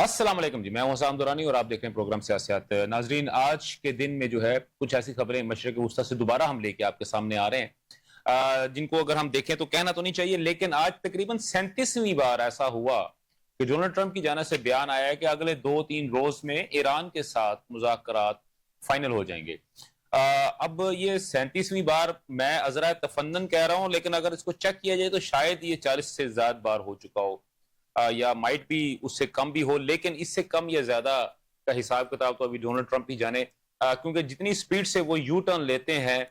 السلام علیکم جی، میں ہوں حسام دورانی اور آپ دیکھ رہے ہیں پروگرام سیاست۔ ناظرین، آج کے دن میں جو ہے کچھ ایسی خبریں مشرق وسطیٰ سے دوبارہ ہم لے کے آپ کے سامنے آ رہے ہیں، جن کو اگر ہم دیکھیں تو کہنا تو نہیں چاہیے، لیکن آج تقریباً 37ویں بار ایسا ہوا کہ ڈونلڈ ٹرمپ کی جانب سے بیان آیا ہے کہ اگلے 2-3 روز میں ایران کے ساتھ مذاکرات فائنل ہو جائیں گے۔ اب یہ 37ویں بار میں عذرا تفنن کہہ رہا ہوں، لیکن اگر اس کو چیک کیا جائے تو شاید یہ 40 سے زیادہ بار ہو چکا ہو، یا مائٹ بھی اس سے کم بھی ہو، لیکن اس سے کم یا زیادہ کا حساب کتاب تو ابھی ڈونلڈ ٹرمپ ہی جانے، کیونکہ جتنی سپیڈ سے وہ یو ٹرن لیتے ہیں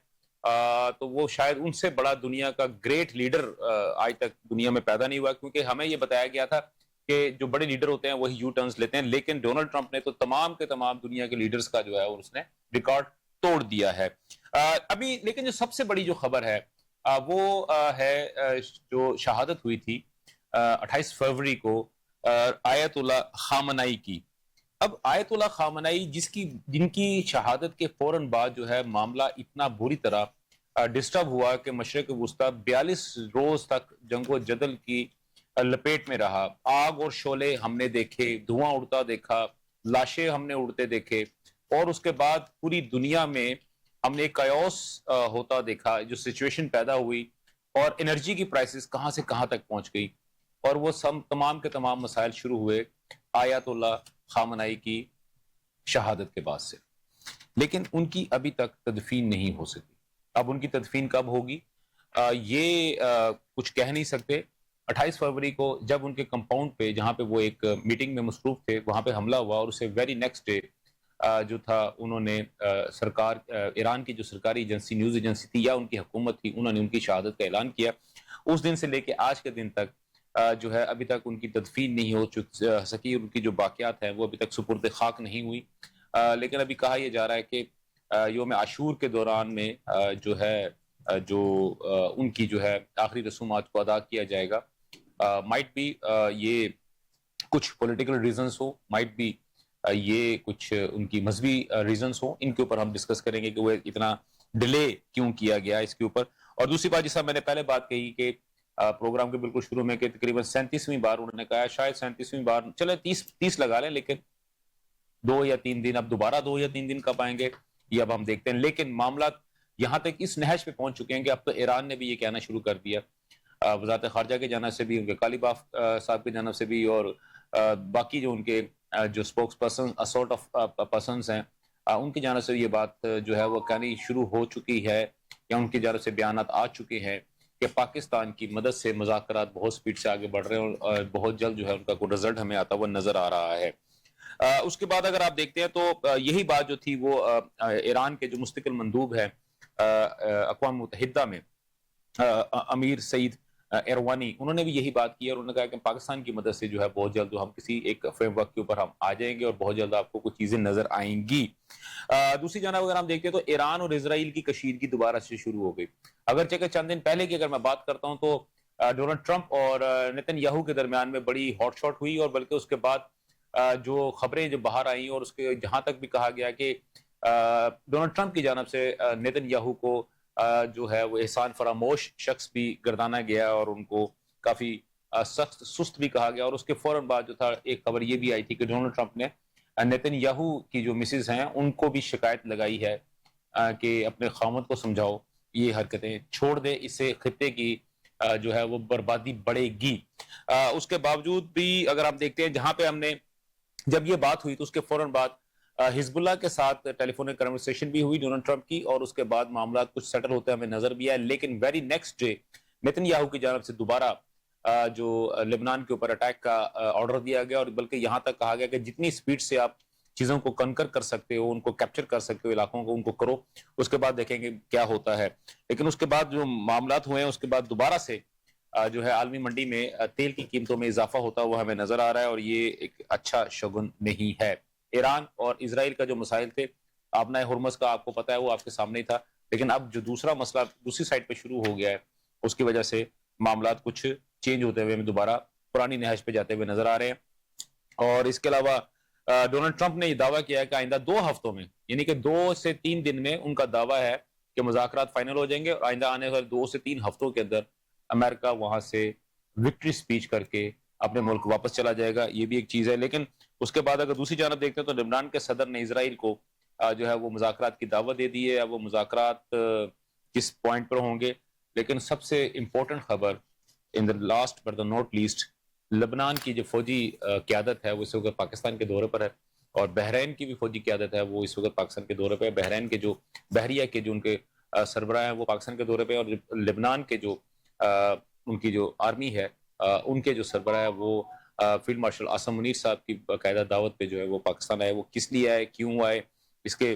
تو وہ شاید ان سے بڑا دنیا کا گریٹ لیڈر آج تک دنیا میں پیدا نہیں ہوا، کیونکہ ہمیں یہ بتایا گیا تھا کہ جو بڑے لیڈر ہوتے ہیں وہی یو ٹرنز لیتے ہیں، لیکن ڈونلڈ ٹرمپ نے تو تمام کے تمام دنیا کے لیڈرز کا جو ہے اس نے ریکارڈ توڑ دیا ہے۔ ابھی لیکن جو سب سے بڑی جو خبر ہے وہ ہے جو شہادت ہوئی تھی 28 فروری کو آیت اللہ خامنائی کی۔ اب آیت اللہ خامنائی جن کی شہادت کے فوراً بعد جو ہے معاملہ اتنا بری طرح ڈسٹرب ہوا کہ مشرق وسطیٰ 42 روز تک جنگ و جدل کی لپیٹ میں رہا، آگ اور شعلے ہم نے دیکھے، دھواں اڑتا دیکھا، لاشیں ہم نے اڑتے دیکھے، اور اس کے بعد پوری دنیا میں ہم نے کیوس ہوتا دیکھا، جو سچویشن پیدا ہوئی اور انرجی کی پرائسز کہاں سے کہاں تک پہنچ گئی، اور وہ تمام کے تمام مسائل شروع ہوئے آیت اللہ خامنائی کی شہادت کے بعد سے، لیکن ان کی ابھی تک تدفین نہیں ہو سکی۔ اب ان کی تدفین کب ہوگی یہ کچھ کہہ نہیں سکتے۔ 28 فروری کو جب ان کے کمپاؤنڈ پہ، جہاں پہ وہ ایک میٹنگ میں مصروف تھے، وہاں پہ حملہ ہوا، اور اسے ویری نیکسٹ ڈے جو تھا انہوں نے سرکار ایران کی جو سرکاری ایجنسی نیوز ایجنسی تھی یا ان کی حکومت تھی، انہوں نے ان کی شہادت کا اعلان کیا۔ اس دن سے لے کے آج کے دن تک جو ہے ابھی تک ان کی تدفین نہیں ہو سکی، ان کی جو باقیات ہیں وہ ابھی تک سپرد خاک نہیں ہوئی، لیکن ابھی کہا یہ جا رہا ہے کہ یوم عاشور کے دوران میں جو ہے جو ان کی جو ہے آخری رسومات کو ادا کیا جائے گا۔ مائٹ بھی یہ کچھ پولیٹیکل ریزنز ہو، مائٹ بھی یہ کچھ ان کی مذہبی ریزنز ہوں، ان کے اوپر ہم ڈسکس کریں گے کہ وہ اتنا ڈیلے کیوں کیا گیا اس کے اوپر۔ اور دوسری بات، جیسا میں نے پہلے بات کہی کہ پروگرام کے بالکل شروع میں، کہ تقریباً 37ویں بار انہوں نے کہا، شاید 37ویں بار، چلے 30 لگا لیں، لیکن 2 یا 3 دن، اب دوبارہ 2 یا 3 دن کب آئیں گے یہ اب ہم دیکھتے ہیں، لیکن معاملات یہاں تک اس نہج پہ پہنچ چکے ہیں کہ اب تو ایران نے بھی یہ کہنا شروع کر دیا، وزارت خارجہ کی جانب سے بھی، ان کے قالیباف صاحب کی جانب سے بھی، اور باقی جو ان کے جو اسپوکس پرسن اسورٹ آف پرسنز ہیں ان کی جانب سے یہ بات جو ہے وہ کہانی شروع ہو چکی ہے، یا ان کی جانب سے بیانات آ چکے ہیں کہ پاکستان کی مدد سے مذاکرات بہت سپیڈ سے آگے بڑھ رہے ہیں، اور بہت جلد جو ہے ان کا کوئی رزلٹ ہمیں آتا ہوا نظر آ رہا ہے۔ اس کے بعد اگر آپ دیکھتے ہیں تو یہی بات جو تھی وہ ایران کے جو مستقل مندوب ہے اقوام متحدہ میں امیر سعید ایروانی، انہوں نے بھی یہی بات کی، اور انہوں نے کہا کہ پاکستان کی مدد سے جو ہے بہت جلد ہم کسی ایک فریم ورک کے اوپر ہم آ جائیں گے، اور بہت جلد آپ کو کچھ چیزیں نظر آئیں گی۔ دوسری جانب اگر ہم دیکھتے ہیں تو ایران اور اسرائیل کی کشیدگی دوبارہ سے شروع ہو گئی، اگرچہ کہ چند دن پہلے کی اگر میں بات کرتا ہوں تو ڈونلڈ ٹرمپ اور نیتن یاہو کے درمیان میں بڑی ہاٹ شاٹ ہوئی، اور بلکہ اس کے بعد جو خبریں جو باہر آئیں، اور اس کے جہاں تک بھی کہا گیا کہ ڈونلڈ ٹرمپ کی جانب سے نیتن یاہو کو جو ہے وہ احسان فراموش شخص بھی گردانا گیا، اور ان کو کافی سخت سست بھی کہا گیا، اور اس کے فوراً بعد جو تھا ایک خبر یہ بھی آئی تھی کہ ڈونلڈ ٹرمپ نے نیتن یاہو کی جو مسز ہیں ان کو بھی شکایت لگائی ہے کہ اپنے خاوند کو سمجھاؤ یہ حرکتیں چھوڑ دے، اس سے خطے کی جو ہے وہ بربادی بڑھے گی۔ اس کے باوجود بھی اگر آپ دیکھتے ہیں، جہاں پہ ہم نے جب یہ بات ہوئی تو اس کے فوراً بعد حزب اللہ کے ساتھ ٹیلی فونک کنورسیشن بھی ہوئی ڈونلڈ ٹرمپ کی، اور اس کے بعد معاملات کچھ سیٹل ہوتے ہمیں نظر بھی آئے، لیکن very next day Nitin Yahoo کی جانب سے دوبارہ جو لبنان کے اوپر اٹیک کا آرڈر دیا گیا، اور بلکہ یہاں تک کہا گیا کہ جتنی سپیڈ سے آپ چیزوں کو کنکر کر سکتے ہو، ان کو کیپچر کر سکتے ہو، علاقوں کو، ان کو کرو، اس کے بعد دیکھیں گے کیا ہوتا ہے۔ لیکن اس کے بعد جو معاملات ہوئے ہیں، اس کے بعد دوبارہ سے جو ہے عالمی منڈی میں تیل کی قیمتوں میں اضافہ ہوتا ہوا ہمیں نظر آ رہا ہے، اور یہ ایک اچھا شگن نہیں ہے۔ ایران اور اسرائیل کا جو مسائل تھے، آبنائے ہرمز کا آپ کو پتا ہے وہ آپ کے سامنے ہی تھا، لیکن اب جو دوسرا مسئلہ دوسری سائڈ پہ شروع ہو گیا ہے، اس کی وجہ سے معاملات کچھ چینج ہوتے ہوئے ہمیں دوبارہ پرانی نہج پہ جاتے ہوئے نظر آ رہے ہیں۔ اور اس کے علاوہ ڈونلڈ ٹرمپ نے یہ دعویٰ کیا ہے کہ آئندہ 2 ہفتوں میں، یعنی کہ 2 سے 3 دن میں ان کا دعویٰ ہے کہ مذاکرات فائنل ہو جائیں گے، اور آئندہ آنے والے 2 سے 3 ہفتوں کے اندر امریکہ وہاں سے وکٹری سپیچ کر کے اپنے ملک واپس چلا جائے گا، یہ بھی ایک چیز ہے. لیکن اس کے بعد اگر دوسری جانب دیکھتے ہیں تو لبنان کے صدر نے اسرائیل کو جو ہے وہ مذاکرات کی دعوت دے دی ہے. اب وہ مذاکرات کس پوائنٹ پر ہوں گے، لیکن سب سے امپورٹنٹ خبر in the last but the not least, لبنان کی جو فوجی قیادت ہے وہ اس وقت پاکستان کے دورے پر ہے، اور بحرین کی بھی فوجی قیادت ہے وہ اس وقت پاکستان کے دورے پہ ہے. بحرین کے جو بحریہ کے جو ان کے سربراہ ہیں وہ پاکستان کے دورے پہ، اور لبنان کے جو ان کی جو آرمی ہے ان کے جو سربراہ ہے وہ فیلڈ مارشل عاصم منیر صاحب کی باقاعدہ دعوت پہ جو ہے وہ پاکستان آئے. وہ کس لیے آئے، کیوں آئے، اس کے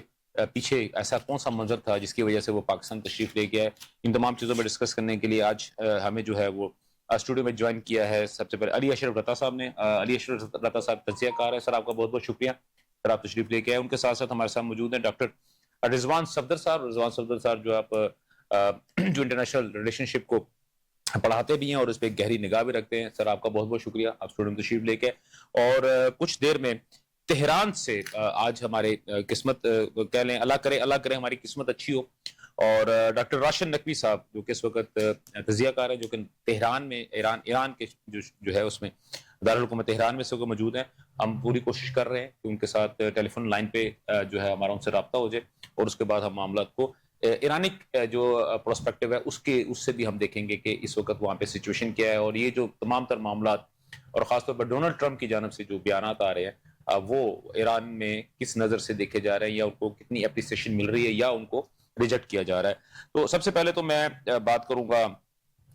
پیچھے ایسا کون سا منظر تھا جس کی وجہ سے وہ پاکستان تشریف لے کے آئے، ان تمام چیزوں پہ ڈسکس کرنے کے لیے آج ہمیں جو ہے وہ اسٹوڈیو میں جوائن کیا ہے سب سے پہلے علی اشرف رتا صاحب نے. علی اشرف رتا صاحب تجزیہ کار ہے. سر آپ کا بہت بہت شکریہ سر، آپ تشریف لے کے آئے. ان کے ساتھ ساتھ ہمارے ساتھ موجود ہیں ڈاکٹر رضوان صفدر صاحب. رضوان صفدر صاحب جو آپ جو انٹرنیشنل ریلیشن شپ کو پڑھاتے بھی ہیں اور اس پہ گہری نگاہ بھی رکھتے ہیں. سر آپ کا بہت بہت شکریہ، آپ اسٹوڈیو میں تشریف لے کے. اور کچھ دیر میں تہران سے آج ہمارے قسمت کہہ لیں، اللہ کرے ہماری قسمت اچھی ہو، اور ڈاکٹر راشد نقوی صاحب جو کہ اس وقت تجزیہ کار ہے، جو کہ تہران میں ایران کے جو ہے اس میں دارالحکومت تہران میں سے موجود ہیں. ہم پوری کوشش کر رہے ہیں کہ ان کے ساتھ ٹیلی فون لائن پہ جو ہے ہمارا ان سے رابطہ ہو جائے، اور اس کے بعد ہم معاملات کو ایرانک جو پروسپیکٹو ہے اس سے بھی ہم دیکھیں گے کہ اس وقت وہاں پہ سچویشن کیا ہے، اور یہ جو تمام تر معاملات اور خاص طور پر ڈونلڈ ٹرمپ کی جانب سے جو بیانات آ رہے ہیں وہ ایران میں کس نظر سے دیکھے جا رہے ہیں، یا ان کو کتنی اپریسیشن مل رہی ہے یا ان کو ریجیکٹ کیا جا رہا ہے. تو سب سے پہلے تو میں بات کروں گا،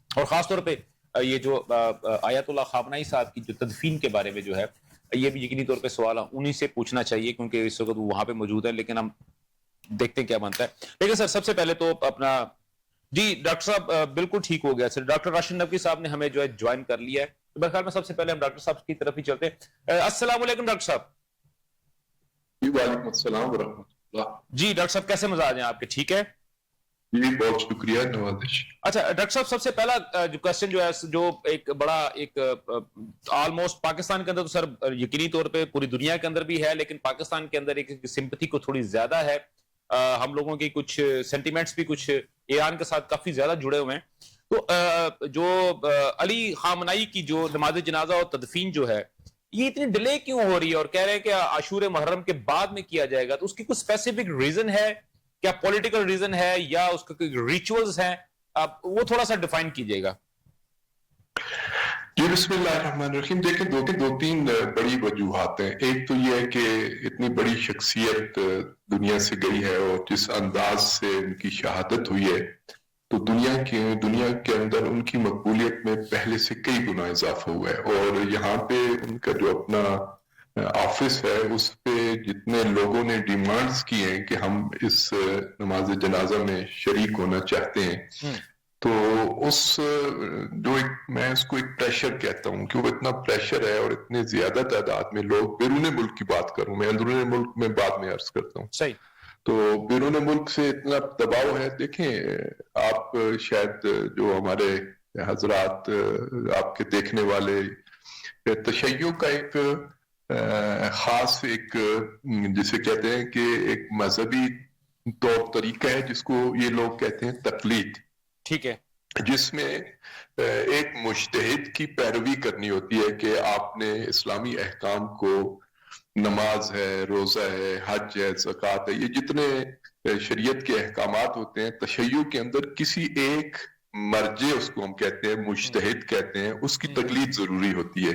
اور خاص طور پہ یہ جو آیت اللہ خامنئی صاحب کی جو تدفین کے بارے میں جو ہے، یہ بھی یقینی طور پہ سوال انہی سے پوچھنا چاہیے کیونکہ اس وقت وہ وہاں پہ موجود ہے، لیکن ہم دیکھتے ہیں کیا بنتا ہے. لیکن سر سب سے پہلے تو اپنا جی ڈاکٹر صاحب بالکل ٹھیک ہو گیا سر، ڈاکٹر راشد نقوی صاحب نے ہمیں جو ہے جوائن کر لیا ہے. تو میرے خیال میں سب سے پہلے ہم ڈاکٹر صاحب کی طرف ہی چلتے ہیں. السلام علیکم ڈاکٹر صاحب. جی وعلیکم السلام ورحمۃ اللہ. جی ڈاکٹر صاحب کیسے مزاج ہیں آپ کے، ٹھیک ہے؟ جی بہت شکریہ، نوازش. اچھا ڈاکٹر صاحب سب سے پہلا جو کوشچن جو ہے جو ایک بڑا ایک آلموسٹ پاکستان کے اندر تو سر یقینی طور پہ پوری دنیا کے اندر بھی ہے، لیکن پاکستان کے اندر ایک سمپتھی کو تھوڑی زیادہ ہے، ہم لوگوں کی کچھ سینٹیمنٹس بھی کچھ ایران کے ساتھ کافی زیادہ جڑے ہوئے ہیں. تو جو علی خامنئی کی جو نماز جنازہ اور تدفین جو ہے یہ اتنی ڈیلے کیوں ہو رہی ہے، اور کہہ رہے ہیں کہ عاشور محرم کے بعد میں کیا جائے گا، تو اس کی کوئی اسپیسیفک ریزن ہے کیا، پولیٹیکل ریزن ہے یا اس کے کوئی ریچولز ہیں، آپ وہ تھوڑا سا ڈیفائن کیجئے گا. جی بسم اللہ الرحمن الرحیم. دیکھیں دو تین بڑی وجوہات ہیں. ایک تو یہ ہے کہ اتنی بڑی شخصیت دنیا سے گئی ہے اور جس انداز سے ان کی شہادت ہوئی ہے تو دنیا کے اندر ان کی مقبولیت میں پہلے سے کئی گنا اضافہ ہوا ہے. اور یہاں پہ ان کا جو اپنا آفس ہے اس پہ جتنے لوگوں نے ڈیمانڈز کی ہیں کہ ہم اس نماز جنازہ میں شریک ہونا چاہتے ہیں، تو میں اس کو ایک پریشر کہتا ہوں کہ وہ اتنا پریشر ہے اور اتنے زیادہ تعداد میں لوگ، بیرون ملک کی بات کروں میں، اندرون ملک میں بعد میں عرض کرتا ہوں. صحیح. تو بیرون ملک سے اتنا دباؤ ہے. دیکھیں آپ شاید جو ہمارے حضرات آپ کے دیکھنے والے، تشیع کا ایک خاص ایک جسے کہتے ہیں کہ ایک مذہبی طور طریقہ ہے جس کو یہ لوگ کہتے ہیں تقلید. ٹھیک ہے. جس میں ایک مجتہد کی پیروی کرنی ہوتی ہے کہ آپ نے اسلامی احکام کو، نماز ہے، روزہ ہے، حج ہے، زکوٰۃ ہے، یہ جتنے شریعت کے احکامات ہوتے ہیں تشیع کے اندر کسی ایک مرجع، اس کو ہم کہتے ہیں مجتہد کہتے ہیں، اس کی تقلید ضروری ہوتی ہے.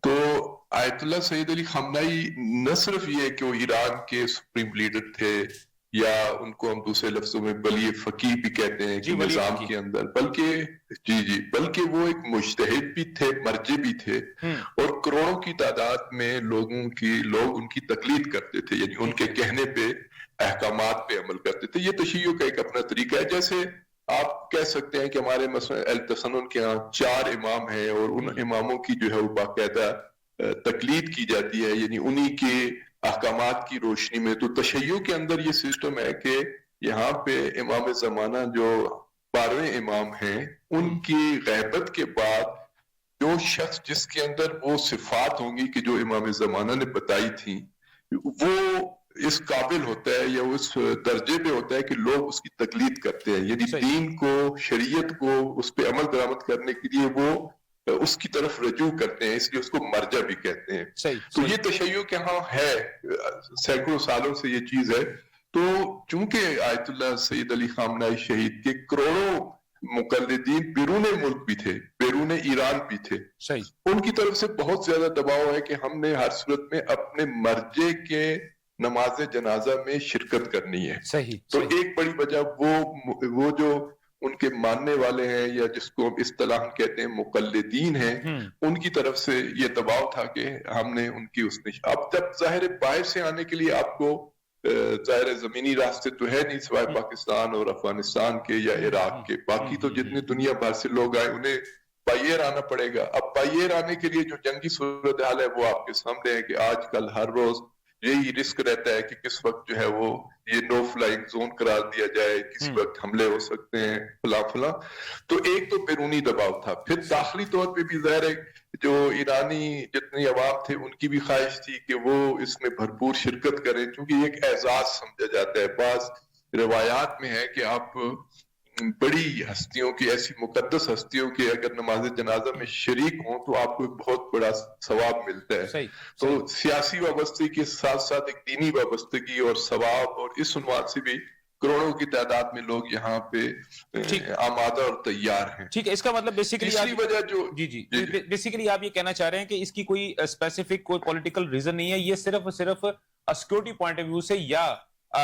تو آیت اللہ سید علی خامنئی نہ صرف یہ کہ وہ ایران کے سپریم لیڈر تھے، یا ان کو ہم دوسرے لفظوں میں ولی فقیہ بھی کہتے ہیں کہ نظام کے اندر، بلکہ وہ ایک مجتہد بھی تھے، مرجع بھی تھے، اور کروڑوں کی تعداد میں لوگ ان کی تقلید کرتے تھے، یعنی ان کے کہنے پہ احکامات پہ عمل کرتے تھے. یہ تشیع کا ایک اپنا طریقہ ہے. جیسے آپ کہہ سکتے ہیں کہ ہمارے مثلا التسنن کے ہاں 4 امام ہیں اور ان اماموں کی جو ہے وہ باقاعدہ تقلید کی جاتی ہے، یعنی انہی کے احکامات کی روشنی میں. تو تشیع کے اندر یہ سسٹم ہے کہ یہاں پہ امام زمانہ جو 12ویں امام ہیں، ان کی غیبت کے بعد جو شخص جس کے اندر وہ صفات ہوں گی کہ جو امام زمانہ نے بتائی تھیں، وہ اس قابل ہوتا ہے یا اس درجے پہ ہوتا ہے کہ لوگ اس کی تقلید کرتے ہیں. یعنی دین کو، شریعت کو، اس پہ عمل درآمد کرنے کے لیے وہ اس کی طرف رجوع کرتے ہیں، اس لیے اس کو مرجع بھی کہتے ہیں. صحیح تو یہ تشیع کے ہاں ہے، سینکڑوں سالوں سے یہ چیز ہے. تو چونکہ آیت اللہ سید علی خامنہئی شہید کے کروڑوں مقلدین بیرون ملک بھی تھے، بیرون ایران بھی تھے، صحیح ان کی طرف سے بہت زیادہ دباؤ ہے کہ ہم نے ہر صورت میں اپنے مرجع کے نماز جنازہ میں شرکت کرنی ہے. صحیح تو ایک بڑی وجہ وہ جو ان کے ماننے والے ہیں یا جس کو ہم اصطلاح کہتے ہیں مقلدین ہیں، ان کی طرف سے یہ دباؤ تھا کہ ہم نے ان کی اب جب ظاہر باہر سے آنے کے لیے آپ کو ظاہر زمینی راستے تو ہے نہیں سوائے پاکستان اور افغانستان کے یا عراق کے، باقی تو جتنے دنیا بھر سے لوگ آئے انہیں بائی ایئر آنا پڑے گا. اب بائی ایئر آنے کے لیے جو جنگی صورتحال ہے وہ آپ کے سامنے ہے کہ آج کل ہر روز یہی رسک رہتا ہے کہ کس وقت جو ہے وہ یہ نو فلائنگ زون قرار دیا جائے، کسی وقت حملے ہو سکتے ہیں فلاں فلاں. تو ایک تو بیرونی دباؤ تھا، پھر داخلی طور پہ بھی ظاہر ہے جو ایرانی جتنی عوام تھے ان کی بھی خواہش تھی کہ وہ اس میں بھرپور شرکت کریں، چونکہ یہ ایک اعزاز سمجھا جاتا ہے. بعض روایات میں ہے کہ آپ بڑی ہستیوں کی، ایسی مقدس ہستیوں کے اگر نماز جنازہ میں شریک ہوں تو آپ کو ایک بہت بڑا ثواب ملتا ہے. تو سیاسی وابستگی کے ساتھ ساتھ ایک دینی وابستگی اور ثواب، اور اس عنوان سے بھی کروڑوں کی تعداد میں لوگ یہاں پہ آمادہ اور تیار ہیں. ٹھیک ہے، اس کا مطلب بیسیکلی تیسری وجہ جو بیسیکلی آپ یہ کہنا چاہ رہے ہیں کہ اس کی کوئی اسپیسیفک کوئی پولیٹیکل ریزن نہیں ہے، یہ صرف سیکورٹی پوائنٹ آف ویو سے یا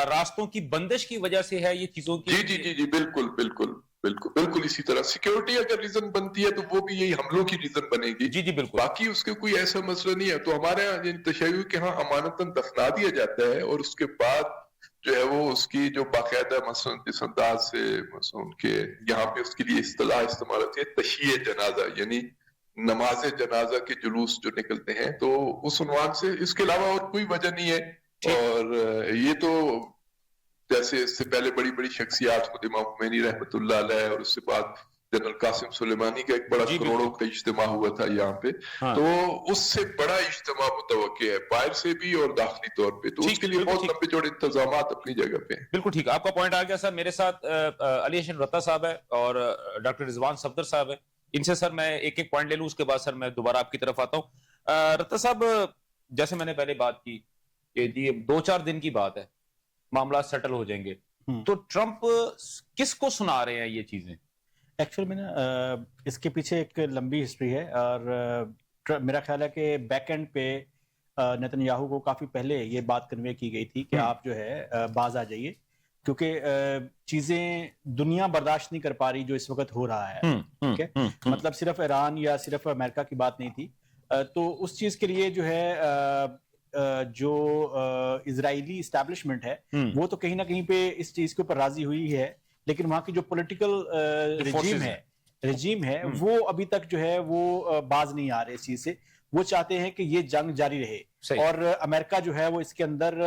راستوں کی بندش کی وجہ سے ہے یہ چیزوں کی. جی بالکل اسی طرح سیکیورٹی اگر ریزن بنتی ہے تو وہ بھی یہی حملوں کی ریزن بنے گی. جی بالکل. باقی اس کے کوئی ایسا مسئلہ نہیں ہے. تو ہمارے یہاں تشیع کے ہاں امانتاً دفنا دیا جاتا ہے، اور اس کے بعد جو ہے وہ اس کی جو باقاعدہ مثلا جس انداز سے مثلا ان کے یہاں پہ اس کے لیے اصطلاح استعمال ہوتی ہے تشیع جنازہ، یعنی نماز جنازہ کے جلوس جو نکلتے ہیں. تو اس عنوان سے اس کے علاوہ اور کوئی وجہ نہیں ہے. اور یہ تو جیسے اس سے پہلے بڑی بڑی شخصیات خود امام خمینی رحمۃ اللہ علیہ، اور اس سے بعد جنرل قاسم سلیمانی کا ایک بڑا کروڑوں کا اجتماع ہوا تھا یہاں پہ. تو اس سے بڑا اجتماع متوقع ہے باہر سے بھی اور داخلی طور پہ. تو اس کے لیے بہت لمبے چوڑے انتظامات اپنی جگہ پہ ہیں. بالکل ٹھیک، آپ کا پوائنٹ آ گیا سر. میرے ساتھ علی حسین رتا صاحب ہے اور ڈاکٹر رضوان صفدر صاحب ہے. ان سے سر میں ایک پوائنٹ لے لوں، اس کے بعد سر میں دوبارہ آپ کی طرف آتا ہوں. رتا صاحب، جیسے میں نے پہلے بات کی کہ یہ 2-4 دن کی بات ہے، معاملات سیٹل ہو جائیں گے، تو ٹرمپ کس کو سنا رہے ہیں یہ چیزیں؟ ایکچولی میں نا اس کے پیچھے ایک لمبی ہسٹری ہے، اور میرا خیال ہے کہ بیک اینڈ پہ نیتن یاہو کو کافی پہلے یہ بات کنوے کی گئی تھی کہ آپ جو ہے باز آ جائیے، کیونکہ چیزیں دنیا برداشت نہیں کر پا رہی جو اس وقت ہو رہا ہے. ٹھیک ہے، مطلب صرف ایران یا صرف امریکہ کی بات نہیں تھی. تو اس چیز کے لیے جو ہے جو اسرائیلی اسٹیبلشمنٹ ہے وہ تو کہیں نہ کہیں پہ اس چیز کے اوپر راضی ہوئی ہے، لیکن وہاں کی جو پولیٹیکل رجیم ہے وہ ابھی تک جو ہے وہ باز نہیں آ رہے اس چیز سے. وہ چاہتے ہیں کہ یہ جنگ جاری رہے اور امریکہ جو ہے وہ اس کے اندر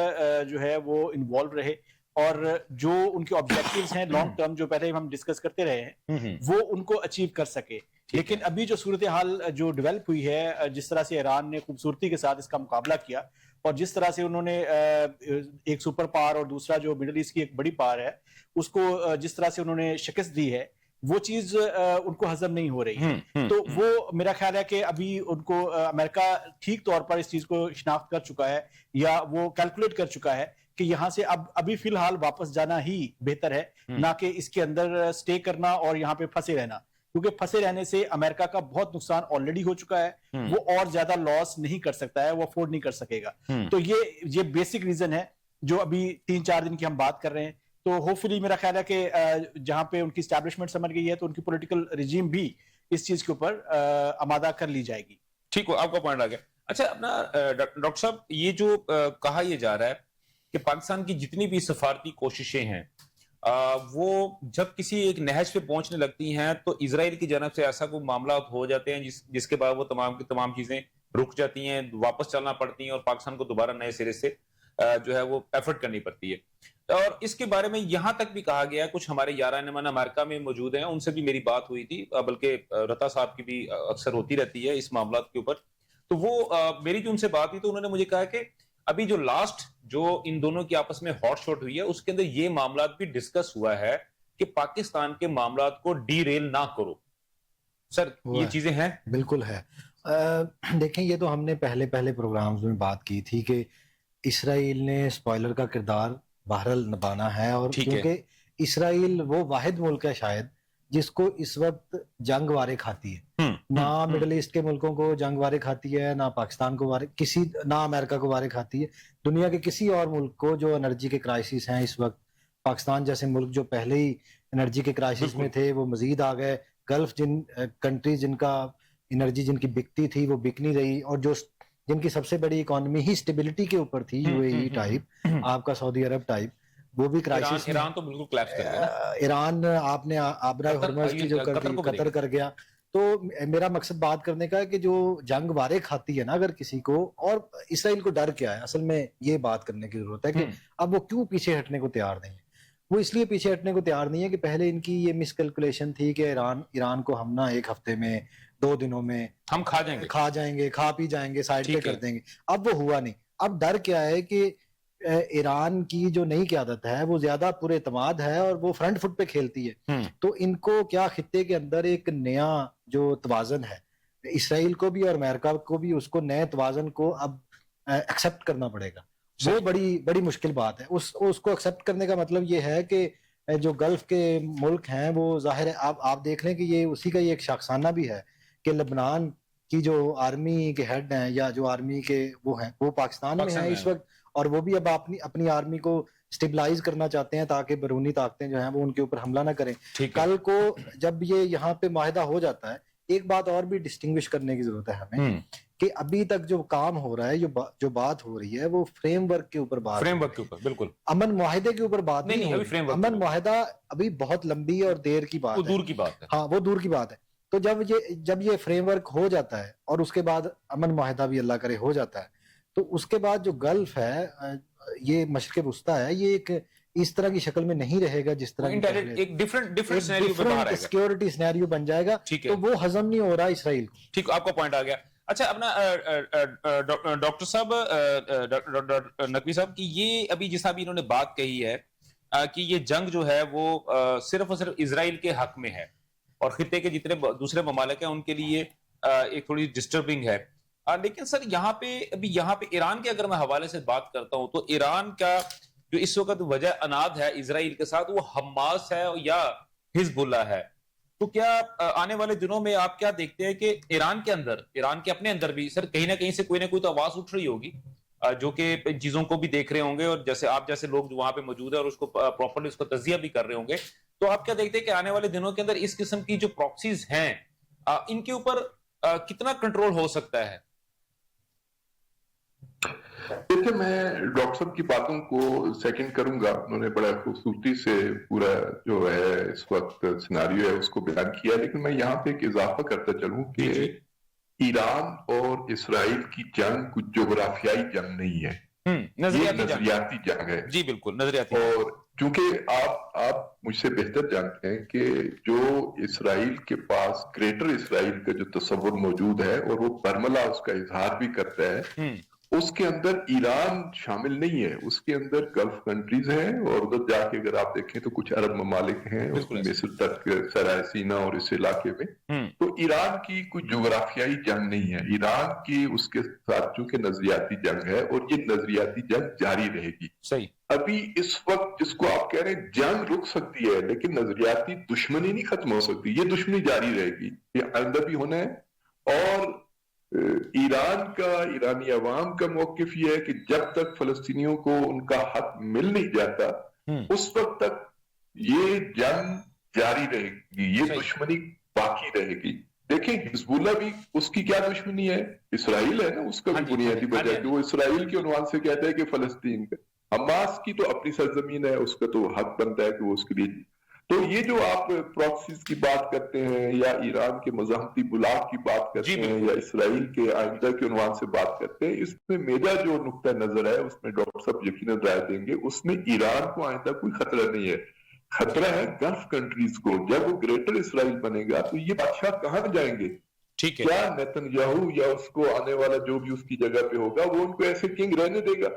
جو ہے وہ انوالو رہے، اور جو ان کے آبجیکٹیوز ہیں لانگ ٹرم جو پہلے ہم ڈسکس کرتے رہے ہیں وہ ان کو اچیو کر سکے. لیکن ابھی جو صورتحال جو ڈیولپ ہوئی ہے، جس طرح سے ایران نے خوبصورتی کے ساتھ اس کا مقابلہ کیا، اور جس طرح سے انہوں نے ایک سپر پاور اور دوسرا جو مڈل ایسٹ کی ایک بڑی پاور ہے اس کو جس طرح سے انہوں نے شکست دی ہے، وہ چیز ان کو ہضم نہیں ہو رہی. تو وہ میرا خیال ہے کہ ابھی ان کو امریکہ ٹھیک طور پر اس چیز کو شناخت کر چکا ہے یا وہ کیلکولیٹ کر چکا ہے کہ یہاں سے ابھی فی الحال واپس جانا ہی بہتر ہے، نہ کہ اس کے اندر سٹے کرنا اور یہاں پہ پھنسے رہنا، کیونکہ پھنسے رہنے سے امریکہ کا بہت نقصان آلریڈی ہو چکا ہے، وہ اور زیادہ لاس نہیں کر سکتا ہے، وہ افورڈ نہیں کر سکے گا. تو یہ بیسک ریزن ہے جو ابھی 3-4 دن کی ہم بات کر رہے ہیں. تو ہوپ فلی میرا خیال ہے کہ جہاں پہ ان کی اسٹیبلشمنٹ سمجھ گئی ہے تو ان کی پولیٹیکل رجیم بھی اس چیز کے اوپر آمادہ کر لی جائے گی. ٹھیک ہو، آپ کا پوائنٹ آ گیا. اچھا، اپنا ڈاکٹر صاحب، یہ جو کہا یہ جا رہا ہے کہ پاکستان کی جتنی بھی سفارتی کوششیں ہیں وہ جب کسی ایک نہج پہ پہنچنے لگتی ہیں تو اسرائیل کی جانب سے ایسا کوئی معاملات ہو جاتے ہیں جس کے بعد وہ تمام کی تمام چیزیں رک جاتی ہیں، واپس چلنا پڑتی ہیں، اور پاکستان کو دوبارہ نئے سرے سے جو ہے وہ ایفرٹ کرنی پڑتی ہے. اور اس کے بارے میں یہاں تک بھی کہا گیا، کچھ ہمارے یاران نمان امریکہ میں موجود ہیں، ان سے بھی میری بات ہوئی تھی، بلکہ رتا صاحب کی بھی اکثر ہوتی رہتی ہے اس معاملات کے اوپر. تو وہ میری جو ان سے بات ہوئی تو انہوں نے مجھے کہا کہ ابھی جو لاسٹ جو ان دونوں کی آپس میں ہاٹ شاٹ ہوئی ہے اس کے اندر یہ معاملات بھی ڈسکس ہوا ہے کہ پاکستان کے معاملات کو ڈی ریل نہ کرو. سر یہ چیزیں ہیں؟ بالکل ہے. دیکھیں یہ تو ہم نے پہلے پروگرامز میں بات کی تھی کہ اسرائیل نے اسپوائلر کا کردار بہرحال نبھانا ہے, اور کیونکہ اسرائیل وہ واحد ملک ہے شاید جس کو اس وقت جنگ وارے کھاتی ہے. نہ مڈل ایسٹ کے ملکوں کو جنگ وارے کھاتی ہے, نہ پاکستان کو نہ امریکہ کو وارے کھاتی ہے. دنیا کے کسی اور ملک کو جو انرجی کے کرائسس ہیں اس وقت, پاکستان جیسے ملک جو پہلے ہی انرجی کے کرائسس میں تھے وہ مزید آ گئے. گلف کنٹریز جن کا انرجی جن کی بکتی تھی وہ بک نہیں رہی, اور جو جن کی سب سے بڑی اکانومی ہی اسٹیبلٹی کے اوپر تھی, یو اے ای ٹائپ, آپ کا سعودی عرب ٹائپ, وہ بھی کرائسس. ایران تو بالکل کلیپس کر گیا. ایران آپ نے آبرہ ہرمز کی جو کر دی, قطر کر گیا. تو میرا مقصد بات کرنے کا ہے کہ جو جنگ وارے کھاتی ہے نا اگر کسی کو, اور اسرائیل کو ڈر کیا ہے, اصل میں یہ بات کرنے کی ضرورت ہے کہ اب وہ کیوں پیچھے ہٹنے کو تیار نہیں ہے. وہ اس لیے پیچھے ہٹنے کو تیار نہیں ہے کہ پہلے ان کی یہ مس کیلکولیشن تھی کہ ایران کو ہم نا ایک ہفتے میں 2 دنوں میں ہم کھا جائیں گے, کھا پی جائیں گے, سائڈ پہ کر دیں گے. اب وہ ہوا نہیں. اب ڈر کیا ہے کہ ایران کی جو نئی قیادت ہے وہ زیادہ پر اعتماد ہے اور وہ فرنٹ فٹ پہ کھیلتی ہے. تو ان کو کیا خطے کے اندر ایک نیا جو توازن ہے, اسرائیل کو بھی اور امریکہ کو بھی, اس کو نئے توازن کو اب ایکسپٹ کرنا پڑے گا. وہ بڑی مشکل بات ہے. اس کو ایکسپٹ کرنے کا مطلب یہ ہے کہ جو گلف کے ملک ہیں وہ ظاہر ہے آپ دیکھ لیں کہ یہ اسی کا یہ ایک شاخسانہ بھی ہے کہ لبنان کی جو آرمی کے ہیڈ ہیں یا جو آرمی کے وہ ہیں وہ پاکستان میں ہیں اس وقت, اور وہ بھی اب اپنی آرمی کو اسٹیبلائز کرنا چاہتے ہیں تاکہ بیرونی طاقتیں جو ہیں وہ ان کے اوپر حملہ نہ کریں. کل کو جب یہ یہاں پہ معاہدہ ہو جاتا ہے, ایک بات اور بھی ڈسٹنگوش کرنے کی ضرورت ہے ہمیں کہ ابھی تک جو کام ہو رہا ہے, جو بات ہو رہی ہے وہ فریم ورک کے اوپر بات, فریم ورک کے اوپر, بالکل امن معاہدے کے اوپر بات نہیں ہو رہی. امن معاہدہ ابھی بہت لمبی اور دیر کی بات ہے, دور کی بات ہے. ہاں وہ دور کی بات ہے. تو جب یہ فریم ورک ہو جاتا ہے اور اس کے بعد امن معاہدہ بھی اللہ کرے ہو جاتا ہے, تو اس کے بعد جو گلف ہے, یہ مشرق وسطیٰ ہے, یہ ایک اس طرح کی شکل میں نہیں رہے گا جس طرح ایک ڈیفرنٹ سیکیورٹی سینیریو بن جائے گا. تو وہ ہضم نہیں ہو رہا اسرائیل کو. ٹھیک, آپ کا پوائنٹ آ گیا. اچھا اپنا ڈاکٹر صاحب, نقوی صاحب, کی یہ ابھی جس طرح انہوں نے بات کہی ہے کہ یہ جنگ جو ہے وہ صرف اور صرف اسرائیل کے حق میں ہے اور خطے کے جتنے دوسرے ممالک ہیں ان کے لیے ایک تھوڑی ڈسٹربنگ ہے. لیکن سر یہاں پہ ایران کے اگر میں حوالے سے بات کرتا ہوں تو ایران کا جو اس وقت وجہ اناد ہے اسرائیل کے ساتھ وہ حماس ہے یا حزب اللہ ہے. تو کیا آنے والے دنوں میں آپ کیا دیکھتے ہیں کہ ایران کے اپنے اندر بھی سر کہیں نہ کہیں سے کوئی نہ کوئی تو آواز اٹھ رہی ہوگی جو کہ چیزوں کو بھی دیکھ رہے ہوں گے, اور جیسے آپ جیسے لوگ جو وہاں پہ موجود ہیں اور اس کو پراپرلی اس کو تجزیہ بھی کر رہے ہوں گے. تو آپ کیا دیکھتے ہیں کہ آنے والے دنوں کے اندر اس قسم کی جو پراکسیز ہیں ان کے اوپر کتنا کنٹرول ہو سکتا ہے؟ دیکھیں میں ڈاکٹر صاحب کی باتوں کو سیکنڈ کروں گا. انہوں نے بڑا خوبصورتی سے پورا جو ہے اس وقت سیناریو ہے اس کو بیان کیا, لیکن میں یہاں پہ ایک اضافہ کرتا چلوں کہ ایران اور اسرائیل کی جنگ کچھ جغرافیائی جنگ نہیں ہے, نظریاتی جنگ ہے. جی بالکل نظریاتی. اور چونکہ آپ مجھ سے بہتر جانتے ہیں کہ جو اسرائیل کے پاس گریٹر اسرائیل کا جو تصور موجود ہے اور وہ برملا اس کا اظہار بھی کرتا ہے, اس کے اندر ایران شامل نہیں ہے. اس کے اندر گلف کنٹریز ہیں اور ادھر جا کے اگر آپ دیکھیں تو کچھ عرب ممالک ہیں, اس میں مصر تک, سرائے سینا اور اس علاقے میں. تو ایران کی کوئی جغرافیائی جنگ نہیں ہے. ایران کی اس کے ساتھ چونکہ نظریاتی جنگ ہے اور یہ نظریاتی جنگ جاری رہے گی. صحیح. ابھی اس وقت جس کو آپ کہہ رہے ہیں جنگ رک سکتی ہے لیکن نظریاتی دشمنی نہیں ختم ہو سکتی. یہ دشمنی جاری رہے گی, یہ آئندہ بھی ہونا ہے. اور ایران کا, ایرانی عوام کا موقف یہ ہے کہ جب تک فلسطینیوں کو ان کا حق مل نہیں جاتا اس وقت تک یہ جنگ جاری رہے گی, یہ دشمنی باقی رہے گی. دیکھیں حزب اللہ بھی, اس کی کیا دشمنی ہے؟ اسرائیل ہے نا, اس کا بھی بنیادی وجہ کہ وہ اسرائیل کے عنوان سے کہتا ہے کہ فلسطین کا. حماس کی تو اپنی سرزمین ہے, اس کا تو حق بنتا ہے کہ وہ اس کے لیے. تو یہ جو آپ پراکسیز کی بات کرتے ہیں یا ایران کے مزاحمتی بلاک کی بات کرتے ہیں یا اسرائیل کے آئندہ کے عنوان سے بات کرتے ہیں, اس میں میرا جو نقطہ نظر ہے اس میں ڈاکٹر صاحب یقیناً رائے دیں گے, اس میں ایران کو آئندہ کوئی خطرہ نہیں ہے. خطرہ ہے گلف کنٹریز کو. جب وہ گریٹر اسرائیل بنے گا تو یہ بادشاہ کہاں جائیں گے؟ کیا نیتن یاہو یا اس کو آنے والا جو بھی اس کی جگہ پہ ہوگا وہ ان کو ایسے کنگ رہنے دے گا؟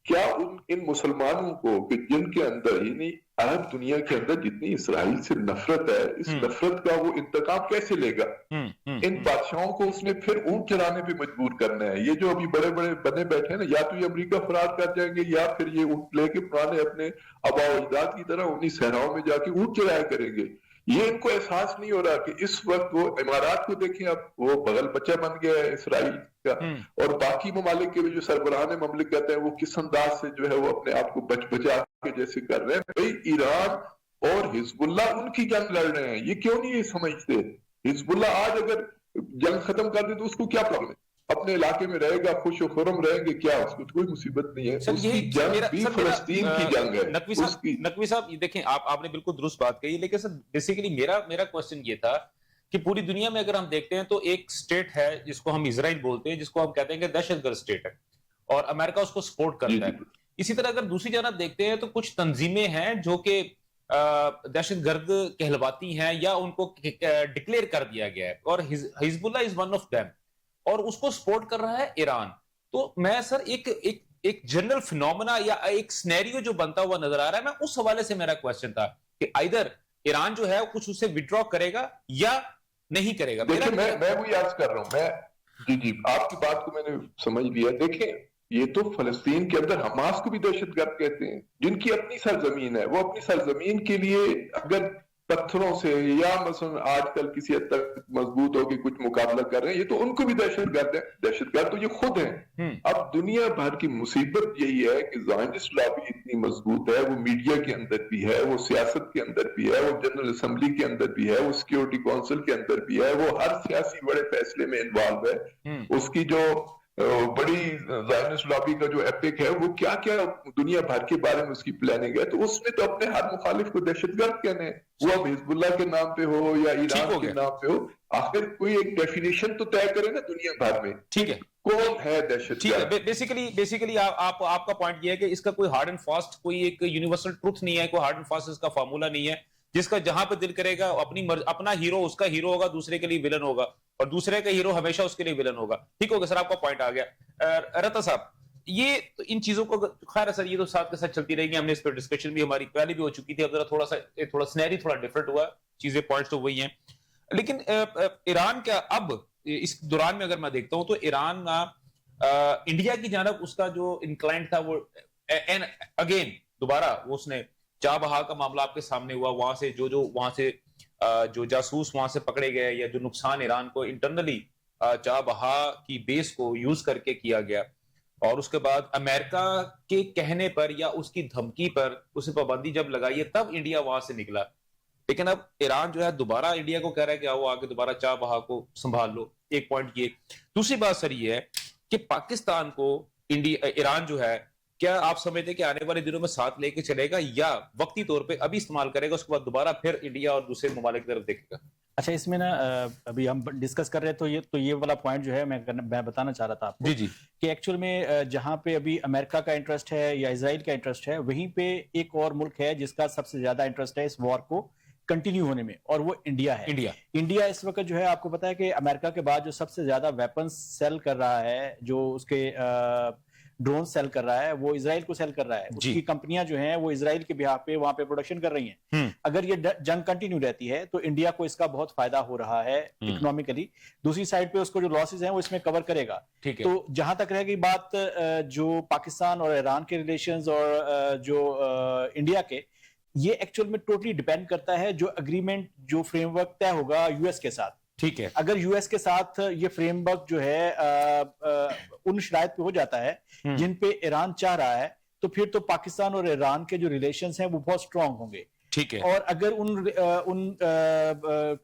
کیا ان مسلمانوں کو کہ جن کے اندر یعنی عرب دنیا کے اندر جتنی اسرائیل سے نفرت ہے، اس نفرت کا وہ انتقام کیسے لے گا؟ ان بادشاہوں کو اس نے پھر اونٹ چرانے پہ مجبور کرنا ہے. یہ جو ابھی بڑے بڑے بنے بیٹھے ہیں نا، یا تو یہ امریکہ فرار کر جائیں گے یا پھر یہ اونٹ لے کے پرانے اپنے آباء و اجداد کی طرح انہی صحراؤں میں جا کے اونٹ چرایا کریں گے. یہ ان کو احساس نہیں ہو رہا کہ اس وقت وہ امارات کو دیکھیں، اب وہ بغل بچہ بن گیا ہے اسرائیل کا، اور باقی ممالک کے جو سربراہان مملکت ہیں وہ کس انداز سے جو ہے وہ اپنے آپ کو بچا کے جیسے کر رہے ہیں. بھئی ایران اور حزب اللہ ان کی جنگ لڑ رہے ہیں، یہ کیوں نہیں یہ سمجھتے؟ حزب اللہ آج اگر جنگ ختم کر دے تو اس کو کیا پرابلم ہے؟ اپنے علاقے میں رہے گا، خوش و خرم رہیں گے، کیا اس کو کوئی مصیبت نہیں ہے. اس کی جنگ بھی فلسطین کی جنگ ہے. نقوی صاحب دیکھیں، آپ نے بالکل درست بات کہی، لیکن سر بیسیکلی میرا کوسچن یہ تھا کہ پوری دنیا میں اگر ہم دیکھتے ہیں تو ایک سٹیٹ ہے جس کو ہم اسرائیل بولتے ہیں، جس کو ہم کہتے ہیں کہ دہشت گرد سٹیٹ ہے، اور امریکہ اس کو سپورٹ کرتا ہے. اسی طرح اگر دوسری جانب دیکھتے ہیں تو کچھ تنظیمیں ہیں جو کہ دہشت گرد کہلواتی ہیں یا ان کو ڈکلیئر کر دیا گیا ہے، اور حزب اللہ از ون آف دیم، اور اس کو سپورٹ کر رہا ہے ایران. تو میں سر ایک جنرل فینومنا یا ایک سنیریو جو بنتا ہوا نظر آ رہا ہے، میں اس حوالے سے میرا کوسچن تھا کہ ایدر ایران جو ہے کچھ اسے وڈرا کرے گا یا نہیں کرے گا. دیکھیں میں وہی عرض کر رہا ہوں، جی آپ کی بات کو میں نے سمجھ لیا. دیکھیں یہ تو فلسطین کے اندر حماس کو بھی دہشت گرد کہتے ہیں، جن کی اپنی سرزمین ہے. وہ اپنی سرزمین کے لیے اگر پتھروں سے یا مثلا آج کل کسی حد تک مضبوط ہو کے کچھ مقابلہ کر رہے ہیں، یہ تو ان کو بھی دہشت گرد ہے. دہشت گرد تو یہ خود ہیں. اب دنیا بھر کی مصیبت یہی ہے کہ زائنسٹ لابی اتنی مضبوط ہے، وہ میڈیا کے اندر بھی ہے، وہ سیاست کے اندر بھی ہے، وہ جنرل اسمبلی کے اندر بھی ہے، وہ سیکیورٹی کونسل کے اندر بھی ہے، وہ ہر سیاسی بڑے فیصلے میں انوالو ہے. اس کی جو بڑی زائنسٹ لابی کا جو ایپک ہے، وہ کیا کیا دنیا بھر کے بارے میں اس کی پلاننگ ہے. تو اس نے تو اپنے ہر مخالف کو دہشت گرد کہنے ہیں، وہ اب حزب اللہ کے نام پہ ہو یا ایران کے نام پہ ہو. آخر کوئی ایک ڈیفینیشن تو طے کرے نا دنیا بھر میں. ٹھیک ہے، کون ہے دہشت گرد؟ بیسیکلی آپ کا پوائنٹ یہ ہے کہ اس کا کوئی ہارڈ اینڈ فاسٹ کوئی ایک یونیورسل ٹروتھ نہیں ہے، کوئی ہارڈ اینڈ فاسٹ اس کا فارمولا نہیں ہے جس کا جہاں پہ دل کرے گا اپنا ہیرو اس کا ہیرو ہوگا، دوسرے کے لیے ولن ہوگا، اور دوسرے کا ہیرو ہمیشہ اس کے لیے ولن ہوگا. ٹھیک ہوگا سر، آپ کا پوائنٹ آ گیا. رتا صاحب، یہ ان چیزوں کو خیر سر یہ تو ساتھ کے ساتھ چلتی رہے گی. ہم نے اس پر ڈسکشن بھی ہماری پہلے بھی ہو چکی تھی، اب ذرا تھوڑا سنیری تھوڑا ڈفرنٹ ہوا، چیزیں پوائنٹس تو وہی ہیں. لیکن ایران کا اب اس دوران میں اگر میں دیکھتا ہوں تو ایران انڈیا کی جانب اس کا جو انکلائنٹ تھا، وہ اگین دوبارہ اس نے چاہ بہا کا معاملہ آپ کے سامنے ہوا. وہاں سے وہاں سے جو جاسوس وہاں سے پکڑے گئے یا جو نقصان ایران کو انٹرنلی چاہ بہا کی بیس کو یوز کر کے کیا گیا، اور اس کے بعد امریکہ کے کہنے پر یا اس کی دھمکی پر اسے پابندی جب لگائی ہے تب انڈیا وہاں سے نکلا. لیکن اب ایران جو ہے دوبارہ انڈیا کو کہہ رہا ہے کہ آؤ آگے دوبارہ چاہ بہا کو سنبھال لو. ایک پوائنٹ یہ. دوسری بات سر یہ ہے کہ پاکستان کو ایران جو ہے، کیا آپ سمجھتے ہیں کہ آنے والے دنوں میں ساتھ لے کے چلے گا یا وقتی طور پہ ابھی استعمال کرے گا، اس کے بعد دوبارہ پھر انڈیا اور دوسرے ممالک کی طرف دیکھے گا؟ اچھا، اس میں نا ابھی ہم ڈسکس کر رہے ہیں تو یہ والا پوائنٹ جو ہے میں بتانا چاہ رہا تھا آپ کو کہ ایکچوئل میں جہاں پہ ابھی امریکہ کا انٹرسٹ ہے یا اسرائیل کا انٹرسٹ ہے، وہیں پہ ایک اور ملک ہے جس کا سب سے زیادہ انٹرسٹ ہے اس وار کو کنٹینیو ہونے میں، اور وہ انڈیا ہے. انڈیا اس وقت جو ہے آپ کو پتا ہے کہ امریکہ کے بعد جو سب سے زیادہ ویپنز سیل کر رہا ہے، جو اس کے ڈرون سیل کر رہا ہے، وہ اسرائیل کو سیل کر رہا ہے. اس کی کمپنیاں جو ہیں وہ اسرائیل کے بہاف پہ وہاں پہ پروڈکشن کر رہی ہیں. اگر یہ جنگ کنٹینیو رہتی ہے تو انڈیا کو اس کا بہت فائدہ ہو رہا ہے اکنامکلی. دوسری سائڈ پہ اس کو جو لاسز ہیں وہ اس میں کور کرے گا. تو جہاں تک رہ گئی بات جو پاکستان اور ایران کے ریلیشنز اور جو انڈیا کے، یہ ایکچوئل میں ٹوٹلی ڈیپینڈ کرتا ہے جو اگریمنٹ، جو فریم ورک طے ہوگا یو ایس کے ساتھ. ٹھیک ہے، اگر یو ایس کے ساتھ یہ فریم ورک جو ہے ان شرائط پہ ہو جاتا ہے جن پہ ایران چاہ رہا ہے، تو پھر تو پاکستان اور ایران کے جو ریلیشنز ہیں وہ بہت سٹرونگ ہوں گے. ٹھیک ہے، اور اگر ان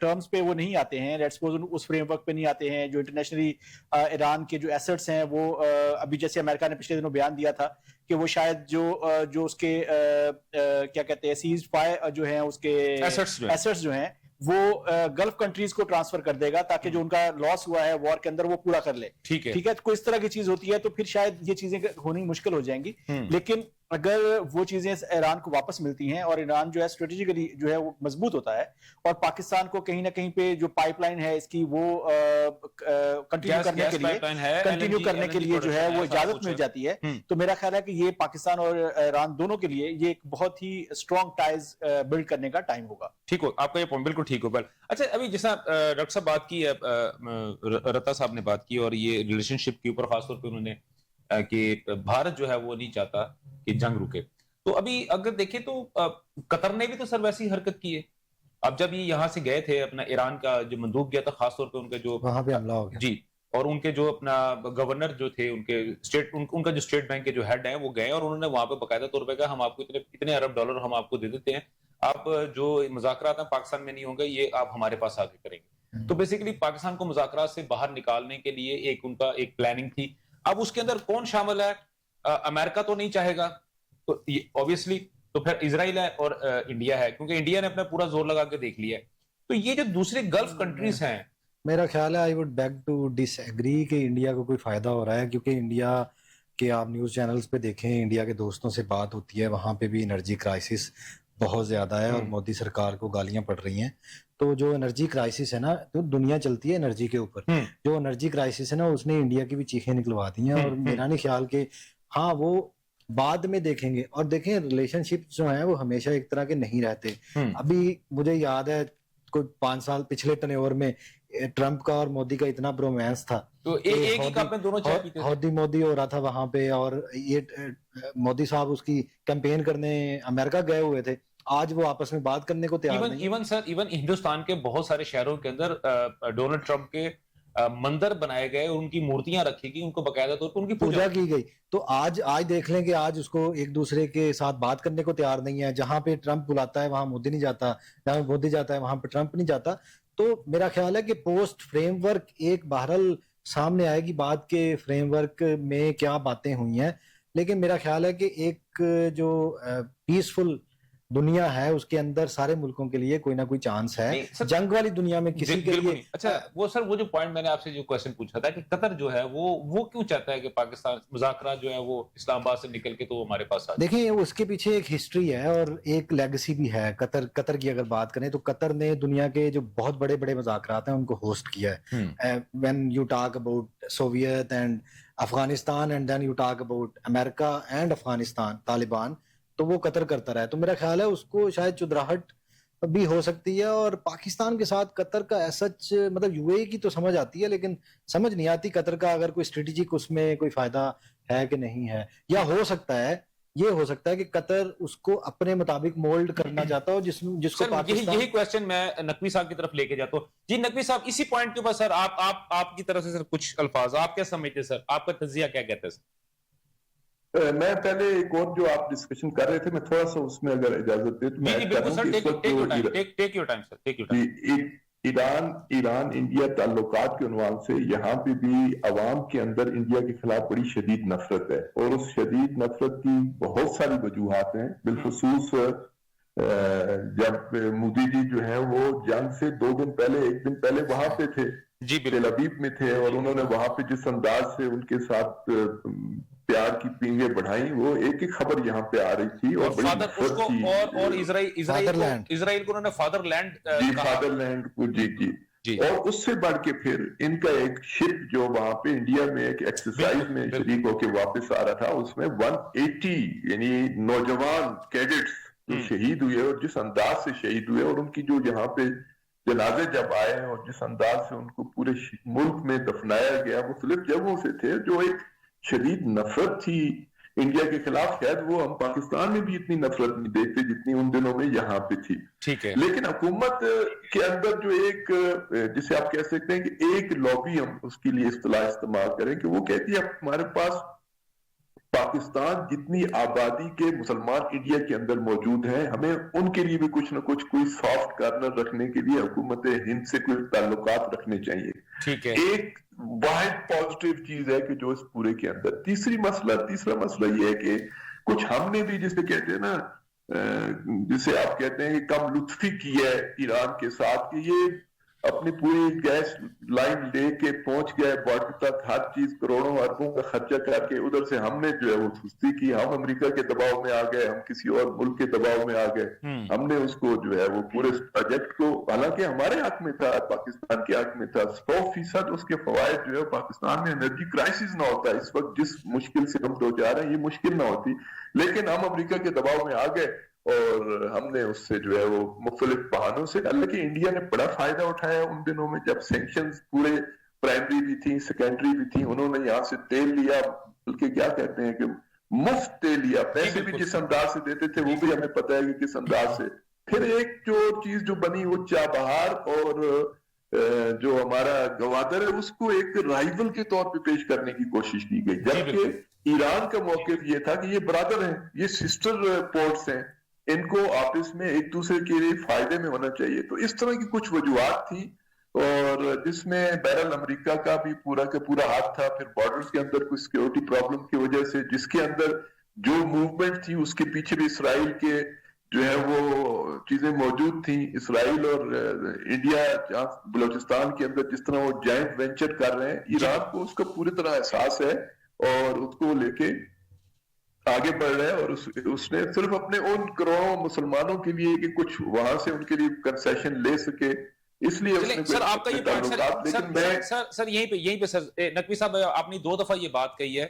ٹرمز پہ وہ نہیں آتے ہیں، لیٹس سپوز اس فریم ورک پہ نہیں آتے ہیں، جو انٹرنیشنلی ایران کے جو ایسٹس ہیں وہ ابھی جیسے امریکہ نے پچھلے دنوں بیان دیا تھا کہ وہ شاید جو اس کے کیا کہتے ہیں سیز فائر جو ہیں، اس کے ایسٹس جو ہیں وہ گلف کنٹریز کو ٹرانسفر کر دے گا تاکہ جو ان کا لاس ہوا ہے وار کے اندر وہ پورا کر لے. ٹھیک ہے، کوئی اس طرح کی چیز ہوتی ہے تو پھر شاید یہ چیزیں ہونی مشکل ہو جائیں گی. لیکن اگر وہ چیزیں ایران کو واپس ملتی ہیں اور ایران جو ہے اسٹریٹجیکلی جو ہے وہ مضبوط ہوتا ہے اور پاکستان کو کہیں نہ کہیں پہ جو پائپ لائن ہے اس کی وہ کنٹینیو کرنے کے لیے جو ہے وہ اجازت مل جاتی ہے تو میرا خیال ہے کہ یہ پاکستان اور ایران دونوں کے لیے یہ ایک بہت ہی اسٹرانگ ٹائز بلڈ کرنے کا ٹائم ہوگا. ٹھیک ہو آپ کا یہ پوائنٹ بالکل ٹھیک ہو. اچھا ابھی جیسا ڈاکٹر صاحب بات کی رتا صاحب نے بات کی اور یہ ریلیشن شپ کے اوپر خاص طور پہ انہوں نے کہ بھارت جو ہے وہ نہیں چاہتا کہ جنگ رکے, تو ابھی اگر دیکھیں تو قطر نے بھی تو سر ویسی حرکت کی ہے. اب جب یہ یہاں سے گئے تھے اپنا ایران کا جو مندوب گیا تھا خاص طور پہ ان کا جو وہاں پہ حملہ ہو گیا جی, اور ان کے جو اپنا گورنر جو تھے ان کے اسٹیٹ ان کا جو اسٹیٹ بینک کے جو ہیڈ ہیں وہ گئے اور انہوں نے وہاں پہ باقاعدہ طور پہ کہا ہم آپ کو اتنے ارب ڈالر ہم آپ کو دے دیتے ہیں, آپ جو مذاکرات ہیں پاکستان میں نہیں ہوں گے یہ آپ ہمارے پاس آ کے کریں گے. تو بیسیکلی پاکستان کو مذاکرات سے باہر نکالنے کے لیے ایک ان کا ایک پلاننگ تھی. اب اس کے اندر کون شامل ہے؟ امریکہ تو نہیں چاہے گا تو obviously تو پھر اسرائیل ہے اور انڈیا ہے, کیونکہ انڈیا نے اپنا پورا زور لگا کے دیکھ لیا ہے. تو یہ جو دوسرے گلف کنٹریز ہیں, میرا خیال ہے I would beg to disagree کہ انڈیا کو کوئی فائدہ ہو رہا ہے, کیونکہ انڈیا کے آپ نیوز چینلز پہ دیکھیں انڈیا کے دوستوں سے بات ہوتی ہے, وہاں پہ بھی انرجی کرائسس بہت زیادہ ہے اور مودی سرکار کو گالیاں پڑ رہی ہیں. تو جو انرجی کرائسس ہے نا, تو دنیا چلتی ہے انرجی کے اوپر, جو انرجی کرائسس ہے نا اس نے انڈیا کی بھی چیخیں نکلوا دی ہیں. اور میرا نہیں خیال کہ ہاں وہ بعد میں دیکھیں گے. اور دیکھیں ریلیشن شپ جو ہیں وہ ہمیشہ ایک طرح کے نہیں رہتے. ابھی مجھے یاد ہے کوئی 5 سال پچھلے ٹنیور میں ٹرمپ کا اور مودی کا اتنا برومانس تھا, تو ایک ہی کپ میں دونوں چائے پیتے تھے, ہودی مودی ہو رہا تھا وہاں پہ, اور یہ مودی صاحب اس کی کیمپین کرنے امریکہ گئے ہوئے تھے. آج وہ آپس میں بات کرنے کو تیار نہیں. ایون ہندوستان کے بہت سارے شہروں کے اندر ڈونلڈ ٹرمپ کے مندر بنائے گئے اور ان کی مورتیاں رکھی گئی, ان کو باقاعدہ طور پر ان کی پوجا کی گئی. تو آج دیکھ لیں کہ آج اس کو ایک دوسرے کے ساتھ بات کرنے کو تیار نہیں ہے. جہاں پہ ٹرمپ بلاتا ہے وہاں مودی نہیں جاتا, جہاں مودی جاتا ہے وہاں پہ ٹرمپ نہیں جاتا. تو میرا خیال ہے کہ پوسٹ فریم ورک ایک بہرحال سامنے آئے گی بات کے فریم ورک میں کیا باتیں ہوئی ہیں. لیکن میرا خیال ہے کہ ایک جو پیسفل دنیا ہے اس کے اندر سارے ملکوں کے لیے کوئی نہ کوئی چانس ہے. جنگ والی دنیا میں کسی کے لیے. اچھا وہ سر وہ جو پوائنٹ میں نے آپ سے جو کوشچن پوچھا تھا کہ قطر جو ہے وہ کیوں چاہتا ہے کہ پاکستان مذاکرات جو ہے وہ اسلام آباد سے نکل کے تو ہمارے پاس آ جائے؟ دیکھیں اس کے پیچھے ایک ہسٹری ہے اور ایک لیگیسی بھی ہے. قطر کی اگر بات کریں تو قطر نے دنیا کے جو بہت بڑے بڑے مذاکرات ہیں ان کو ہوسٹ کیا ہے. when you talk about Soviet and Afghanistan and then you talk about America and Afghanistan, Taliban, تو وہ قطر کرتا رہا ہے. تو میرا خیال ہے اس کو شاید چدراہٹ بھی ہو سکتی ہے. اور پاکستان کے ساتھ قطر کا سچ مطلب یو اے کی تو سمجھ آتی ہے لیکن سمجھ نہیں آتی قطر کا اگر کوئی اسٹریٹجک اس میں کوئی فائدہ ہے کہ نہیں ہے. یا ہو سکتا ہے یہ ہو سکتا ہے کہ قطر اس کو اپنے مطابق مولڈ کرنا چاہتا ہو جس کو پاکستان. یہی کویسچن میں نقوی صاحب کی طرف لے کے جاتا ہوں. جی نقوی صاحب اسی پوائنٹ کے اوپر سر آپ کی طرف سے سر کچھ الفاظ آپ کیا سمجھتے ہیں سر, آپ کا تجزیہ کیا کہتے ہیں سر؟ میں پہلے ایک اور جو آپ ڈسکشن کر رہے تھے میں تھوڑا سا اس میں اگر اجازت دے تو ایران انڈیا تعلقات کے عنوان سے یہاں پہ بھی عوام کے اندر انڈیا کے خلاف بڑی شدید نفرت ہے, اور اس شدید نفرت کی بہت ساری وجوہات ہیں. بالخصوص جب مودی جی جو ہیں وہ جنگ سے 2 دن پہلے 1 دن پہلے وہاں پہ تھے, تیل ابیب میں تھے, اور انہوں نے وہاں پہ جس انداز سے ان کے ساتھ پیار کی پینگیں بڑھائیں وہ ایک خبر یہاں پہ آ رہی تھی. اور اسرائیل کو انہوں نے فادر لینڈ کو جی اور اس سے بڑھ کے پھر ان کا ایک شپ جو وہاں پہ انڈیا میں ایک ایکسرسائز میں شریک ہو کے واپس آ رہا تھا, اس میں 180 یعنی نوجوان کیڈٹس جو شہید ہوئے اور جس انداز سے شہید ہوئے, اور ان کی جو یہاں پہ جنازے جب آئے اور جس انداز سے ان کو پورے ملک میں دفنایا گیا, مختلف جگہوں سے تھے, جو ایک شدید نفرت تھی انڈیا کے خلاف. شاید وہ ہم پاکستان میں بھی اتنی نفرت نہیں دیکھتے جتنی ان دنوں میں یہاں پہ تھی. لیکن حکومت کے اندر جو ایک جسے آپ کہہ سکتے ہیں کہ ایک لابی ہم اس کے لیے اصطلاح استعمال کریں کہ وہ کہتی ہے ہمارے پاس پاکستان جتنی آبادی کے مسلمان انڈیا کے اندر موجود ہیں, ہمیں ان کے لیے بھی کچھ نہ کچھ کوئی سافٹ کارنر رکھنے کے لیے حکومت ہند سے کوئی تعلقات رکھنے چاہیے. ایک واحد پازیٹیو چیز ہے کہ جو اس پورے کے اندر. تیسرا مسئلہ یہ ہے کہ کچھ ہم نے بھی جسے کہتے ہیں نا, جسے آپ کہتے ہیں کہ کم لطفی کی ہے ایران کے ساتھ, کہ یہ اپنی پوری گیس لائن لے کے پہنچ گئے بارڈر تک، ہر چیز کروڑوں اربوں کا خرچہ کر کے، ادھر سے ہم نے جو ہے وہ سستی کی، ہم امریکہ کے دباؤ میں آ گئے، ہم کسی اور ملک کے دباؤ میں آ گئے، ہم نے اس کو جو ہے وہ پورے پروجیکٹ کو، حالانکہ ہمارے حق میں تھا، پاکستان کے حق میں تھا، 100% اس کے فوائد جو ہے پاکستان میں انرجی کرائسس نہ ہوتا، اس وقت جس مشکل سے ہم دو جا رہے ہیں یہ مشکل نہ ہوتی، لیکن ہم امریکہ کے دباؤ میں آ گئے اور ہم نے اس سے جو ہے وہ مختلف بہانوں سے، حالانکہ انڈیا نے بڑا فائدہ اٹھایا ان دنوں میں جب سینکشنز پورے پرائمری بھی تھیں سیکنڈری بھی تھیں، انہوں نے یہاں سے تیل لیا، بلکہ کیا کہتے ہیں کہ مفت تیل لیا، پیسے بھی جس انداز سے دیتے تھے وہ بھی ہمیں پتہ ہے کہ کس انداز سے۔ پھر ایک جو چیز جو بنی وہ چابہار اور جو ہمارا گوادر ہے اس کو ایک رائیول کے طور پہ پیش کرنے کی کوشش کی گئی، جبکہ ایران کا موقف یہ تھا کہ یہ برادر ہیں، یہ سسٹر پورٹس ہیں، ان کو آپس میں ایک دوسرے کے لیے فائدے میں ہونا چاہیے۔ تو اس طرح کی کچھ وجوہات تھی اور جس میں بہرحال امریکہ کا بھی پورا کا پورا ہاتھ تھا، پھر بارڈرز کے اندر کوئی سیکیورٹی پرابلم کی وجہ سے جس کے اندر جو موومنٹ تھی اس کے پیچھے بھی اسرائیل کے جو ہے وہ چیزیں موجود تھیں، اسرائیل اور انڈیا بلوچستان کے اندر جس طرح وہ جوائنٹ وینچر کر رہے ہیں، ایران کو اس کا پوری طرح احساس ہے اور اس کو لے کے آگے بڑھ رہے ہیں، اور اس نے صرف اپنے ان کروڑوں مسلمانوں کے لیے کہ کچھ وہاں سے ان کے لیے کنسیشن لے سکے، اس لیے سر آپ کا یہ پوائنٹ سر یہیں پہ سر نقوی صاحب آپ نے 2 دفعہ یہ بات کہی ہے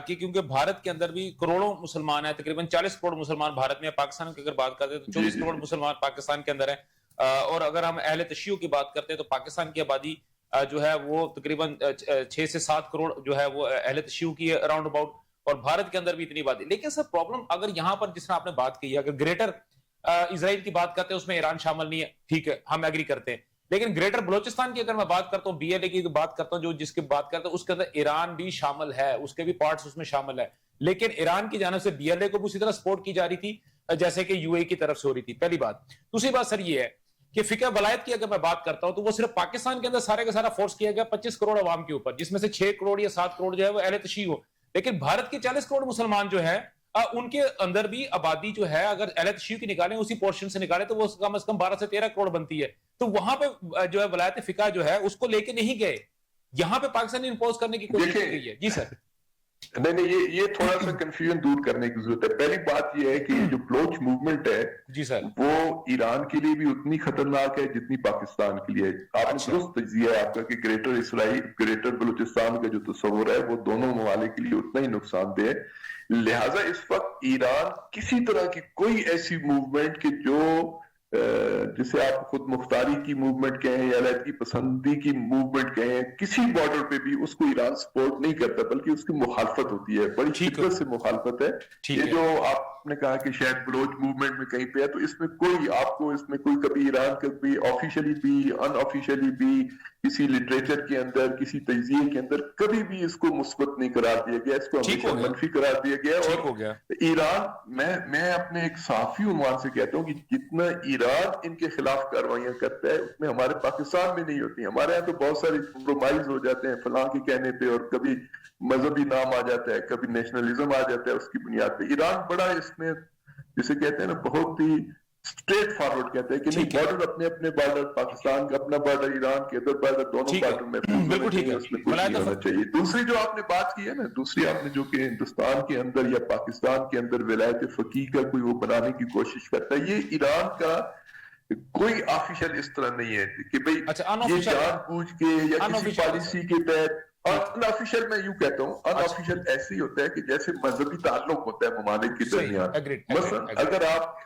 کہ کیونکہ بھارت کے اندر بھی کروڑوں مسلمان ہیں، تقریباً 40 کروڑ مسلمان بھارت میں، پاکستان کی اگر بات کرتے ہیں تو 24 کروڑ مسلمان پاکستان کے اندر ہیں، اور اگر ہم اہل تشیع کی بات کرتے ہیں تو پاکستان کی آبادی جو ہے وہ تقریباً 6 سے 7 کروڑ جو ہے وہ اہل تشیع کی اراؤنڈ اباؤٹ، اور بھارت کے اندر بھی اتنی بات ہے۔ لیکن سر پرابلم اگر یہاں پر جس طرح آپ نے بات کی ہے، اگر گریٹر اسرائیل کی بات کرتے ہیں اس میں ایران شامل نہیں ہے، ٹھیک ہے ہم ایگری کرتے ہیں، لیکن گریٹر بلوچستان کی اگر میں بات کرتا ہوں، بی ایل اے کی بات کرتا ہوں، جو جس کی بات کرتا ہوں اس کے اندر ایران بھی شامل ہے، اس کے بھی پارٹس اس میں شامل ہے، لیکن ایران کی جانب سے بی ایل اے کو بھی اسی طرح سپورٹ کی جا رہی تھی جیسے کہ یو اے کی طرف سے ہو رہی تھی، پہلی بات۔ دوسری بات سر یہ ہے کہ فقہ ولایت کی اگر میں بات کرتا ہوں تو وہ صرف پاکستان کے اندر سارے کا سارا فورس کیا گیا 25 کروڑ عوام کے اوپر، جس میں سے 6 کروڑ یا 7 کروڑ جو ہے وہ اہل تشیع ہو، لیکن بھارت کے 40 کروڑ مسلمان جو ہے ان کے اندر بھی آبادی جو ہے اگر اہل تشیع کی نکالیں اسی پورشن سے نکالیں تو وہ کم از کم 12 سے 13 کروڑ بنتی ہے، تو وہاں پہ جو ہے ولایت فقہ جو ہے اس کو لے کے نہیں گئے، یہاں پہ پاکستان نے امپوز کرنے کی کوشش کی گئی ہے۔ جی سر نہیں یہ تھوڑا سا کنفیوژن دور کرنے کی ضرورت ہے۔ پہلی بات یہ ہے کہ جو بلوچ موومنٹ ہے جی سر وہ ایران کے لیے بھی اتنی خطرناک ہے جتنی پاکستان کے لیے۔ آپ نے درست تجزیہ ہے آپ کا کہ گریٹر اسرائیل گریٹر بلوچستان کا جو تصور ہے وہ دونوں ممالک کے لیے اتنا ہی نقصان دہ ہے، لہٰذا اس وقت ایران کسی طرح کی کوئی ایسی موومنٹ کہ جو جسے آپ خود مختاری کی موومنٹ کہیں یا علیحدگی پسندی کی موومنٹ کہیں، کسی بارڈر پہ بھی اس کو ایران سپورٹ نہیں کرتا بلکہ اس کی مخالفت ہوتی ہے، بڑی شدت سے مخالفت ہے۔ یہ جو آپ نے کہا کہ شاید بلوچ موومنٹ میں کہیں پہ ہے، تو اس میں کوئی آپ کو اس میں کوئی کبھی ایران کا بھی آفیشلی بھی ان آفیشلی بھی کسی لٹریچر کے اندر کسی تجزیے کے اندر کبھی بھی اس کو مثبت نہیں قرار دیا گیا، اس کو ہمیشہ منفی قرار دیا گیا۔ اور ایران میں اپنے ایک صحافی عنوان سے کہتا ہوں کہ جتنا ایران ان کے خلاف کاروائیاں کرتا ہے اتنے ہمارے پاکستان میں نہیں ہوتی۔ ہمارے یہاں تو بہت سارے کمپرومائز ہو جاتے ہیں فلاں کے کہنے پہ، اور کبھی مذہبی نام آ جاتا ہے، کبھی نیشنلزم آ جاتا ہے اس کی بنیاد پہ۔ ایران بڑا اس میں جسے کہتے ہیں نا بہت ہی اسٹریٹ فارورڈ کہتے ہیں کہ نہیں، بارڈر اپنے بارڈر، پاکستان کا اپنا بارڈر، ایران کے ادھر بارڈر، دونوں بارڈر میں اس میں کچھ نہیں ہونا چاہیے۔ دوسری جو آپ نے بات کی ہے نا، دوسری آپ نے جو کہ ہندوستان کے اندر یا پاکستان کے اندر ولایت فقیہ کا کوئی وہ بنانے کی کوشش کرتا ہے، یہ ایران کا کوئی آفیشل اس طرح نہیں ہے کہ بھئی یہ جان بوجھ کے یا کسی پالیسی کے تحت۔ ان آفیشل میں یوں کہتا ہوں، ان آفیشل ایسے ہی ہوتا ہے کہ جیسے مذہبی تعلق ہوتا ہے ممالک کے درمیان۔ مثلا اگر آپ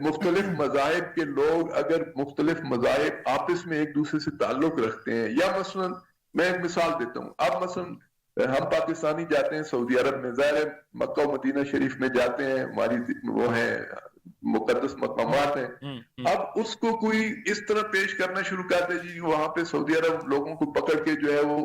مختلف مذاہب کے لوگ اگر مختلف مذاہب آپس میں ایک دوسرے سے تعلق رکھتے ہیں، یا مثلا میں ایک مثال دیتا ہوں، اب مثلا ہم پاکستانی جاتے ہیں سعودی عرب میں، ظاہر ہے مکہ و مدینہ شریف میں جاتے ہیں، ہماری وہ ہیں مقدس مقامات ہیں، اب اس کو کوئی اس طرح پیش کرنا شروع کر دے جی وہاں پہ سعودی عرب لوگوں کو پکڑ کے جو ہے وہ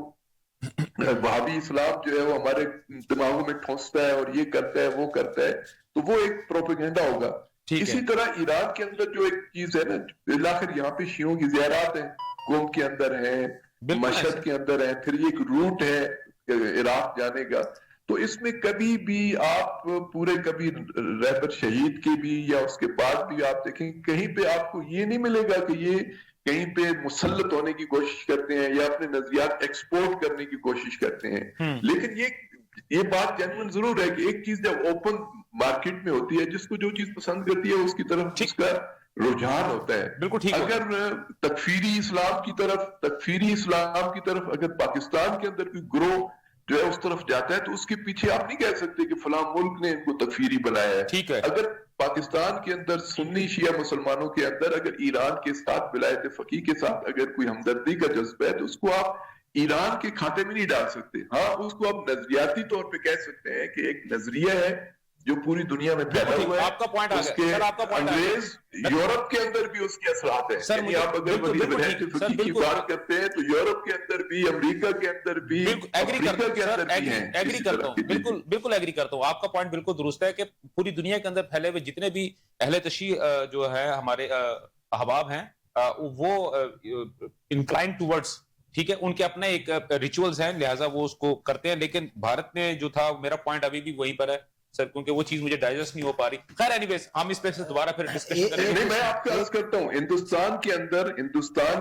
وہابی اسلام جو ہے وہ ہمارے دماغوں میں ٹھونستا ہے اور یہ کرتا ہے وہ کرتا ہے، تو وہ ایک پروپیگنڈا ہوگا۔ اسی طرح ایران کے اندر جو ایک چیز ہے نا، بالآخر یہاں پہ شیعوں کی زیارات ہیں، قوم کے اندر ہیں، مشہد کے اندر ہیں، پھر یہ ایک روٹ ہے عراق جانے کا، تو اس میں کبھی بھی آپ پورے کبھی رہبر شہید کے بھی یا اس کے بعد بھی آپ دیکھیں کہیں پہ آپ کو یہ نہیں ملے گا کہ یہ کہیں پہ مسلط ہونے کی کوشش کرتے ہیں یا اپنے نظریات ایکسپورٹ کرنے کی کوشش کرتے ہیں. لیکن یہ بات جینوئن ضرور ہے کہ ایک چیز جب اوپن مارکیٹ میں ہوتی ہے، جس کو جو چیز پسند کرتی ہے اس کی طرف اس کا رجحان ہوتا ہے. بالکل ٹھیک. اگر تکفیری اسلام کی طرف اگر پاکستان کے اندر کوئی گروہ جو ہے اس طرف جاتا ہے تو اس کے پیچھے آپ نہیں کہہ سکتے کہ فلاں ملک نے ان کو تکفیری بنایا ہے. ٹھیک ہے. اگر پاکستان کے اندر سنی شیعہ مسلمانوں کے اندر اگر ایران کے ساتھ ولایت فقیہ کے ساتھ اگر کوئی ہمدردی کا جذبہ ہے تو اس کو آپ ایران کے کھاتے میں نہیں ڈال سکتے. ہاں اس کو آپ نظریاتی طور پہ کہہ سکتے ہیں کہ ایک نظریہ ہے جو پوری دنیا میں پیدا ہوا ہے. آپ کا پوائنٹ اس کے انگریز یورپ کے اندر بھی اس کے اثرات ہیں. یعنی آپ اگر ولایت فقیہ کی بات کرتے ہیں تو یورپ کے اندر بھی، امریکہ کے اندر بھی، افریقہ کے اندر بھی ہیں. ایگری کرتا ہوں، بالکل ایگری کرتا ہوں. آپ کا پوائنٹ بالکل درست ہے کہ پوری دنیا کے اندر پھیلے ہوئے جتنے بھی اہل تشیع جو ہے ہمارے احباب ہیں وہ انکلائن ٹورڈز، ٹھیک ہے، ان کے اپنے ایک ریچولز ہیں، لہٰذا وہ اس کو کرتے ہیں. لیکن بھارت میں جو تھا، میرا پوائنٹ ابھی بھی وہیں پر ہے سر، کیونکہ وہ چیز مجھے ڈائجسٹ نہیں ہو پا رہی. خیر اینی ویز ہم اس پہ سے دوبارہ پھر ڈسکشن کریں گے. نہیں، میں آپ کا عرض کرتا ہوں ہندوستان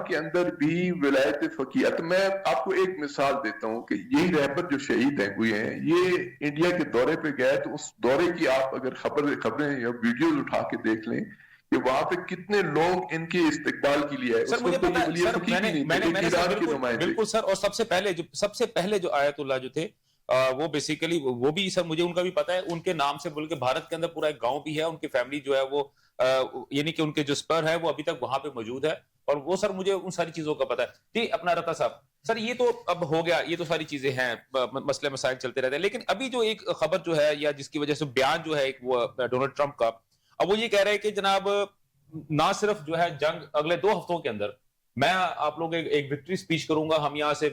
کے اندر بھی ولایت فقیہ. میں آپ کو ایک مثال دیتا ہوں کہ یہی رہبر جو شہید ہوئے ہیں یہ انڈیا کے دورے پہ گئے تو اس دورے کی آپ اگر خبریں یا ویڈیوز اٹھا کے دیکھ لیں کہ وہاں پہ کتنے لوگ ان کے استقبال کے لیے سر. مجھے پتا ہے سر، بالکل سر. اور سب سے پہلے جو آیت اللہ جو تھے وہ بیسیکلی وہ بھی سر مجھے ان کا بھی پتا ہے، ان کے نام سے بلکہ بھارت کے اندر پورا ایک گاؤں بھی ہے، ان کی فیملی جو ہے وہ یعنی کہ ان کے جو سپر ہے وہ ابھی تک وہاں پہ موجود ہے. اور وہ سر مجھے ان ساری چیزوں کا پتا ہے. جی اپنا رتا صاحب، سر یہ تو اب ہو گیا، یہ تو ساری چیزیں ہیں، مسئلے مسائل چلتے رہتے ہیں. لیکن ابھی جو ایک خبر جو ہے یا جس کی وجہ سے بیان جو ہے ایک وہ ڈونلڈ ٹرمپ کا، اب وہ یہ کہہ رہے ہیں کہ جناب نہ صرف جو ہے جنگ اگلے 2 ہفتوں کے اندر میں آپ لوگ ایک وکٹری سپیچ کروں گا، ہم یہاں سے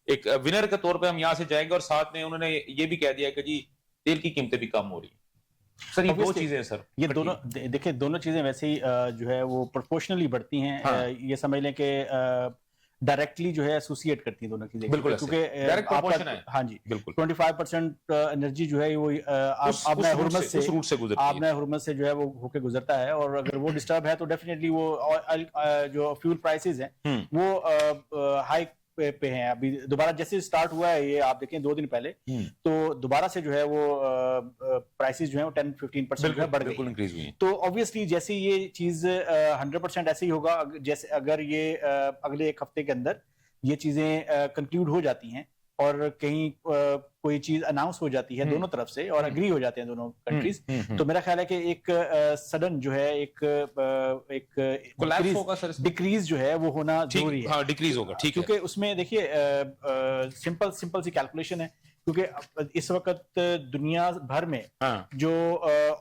ایک ونر کے طور پہ ہم یہاں سے جائیں گے، اور ساتھ میں انہوں نے یہ بھی کہہ دیا کہ جی تیل کی قیمتیں بھی کم ہو رہی ہیں. سر یہ 2 چیزیں ہیں سر، یہ دونوں دیکھیں دونوں چیزیں ویسے ہی جو ہے وہ پروپورشنلی بڑھتی ہیں. یہ سمجھ لیں کہ ڈائریکٹلی جو ہے ایسوسیٹ کرتی ہیں دونوں چیزیں، کیونکہ ہاں جی بالکل 25% انرجی جو ہے وہ آبنہ حرمت سے جو ہے وہ ہو کے گزرتا ہے، اور اگر وہ ڈسٹرب ہے تو ڈیفینیٹلی وہ جو فیول پرائسز ہیں وہ ہائی پہ ہیں. ابھی دوبارہ جیسے سٹارٹ ہوا ہے یہ آپ دیکھیں 2 دن پہلے تو دوبارہ سے جو ہے وہ پرائسز جو ہیں وہ 10-15% بڑھ گئی. تو obviously جیسے یہ چیز 100% ایسے ہی ہوگا جیسے اگر یہ اگلے 1 ہفتے کے اندر یہ چیزیں کنکلیوڈ ہو جاتی ہیں اور کہیں کوئی چیز اناؤنس ہو جاتی ہے دونوں طرف سے اور اگری ہو جاتے ہیں دونوں کنٹریز، تو میرا خیال ہے کہ ایک سڈن جو ہے ایک ڈیکریز جو ہے وہ ہونا ضروری ہے. ڈیکریز ہوگا، ٹھیک ہے، کیونکہ اس میں دیکھیے سمپل سی کیلکولیشن ہے. کیونکہ اس وقت دنیا بھر میں جو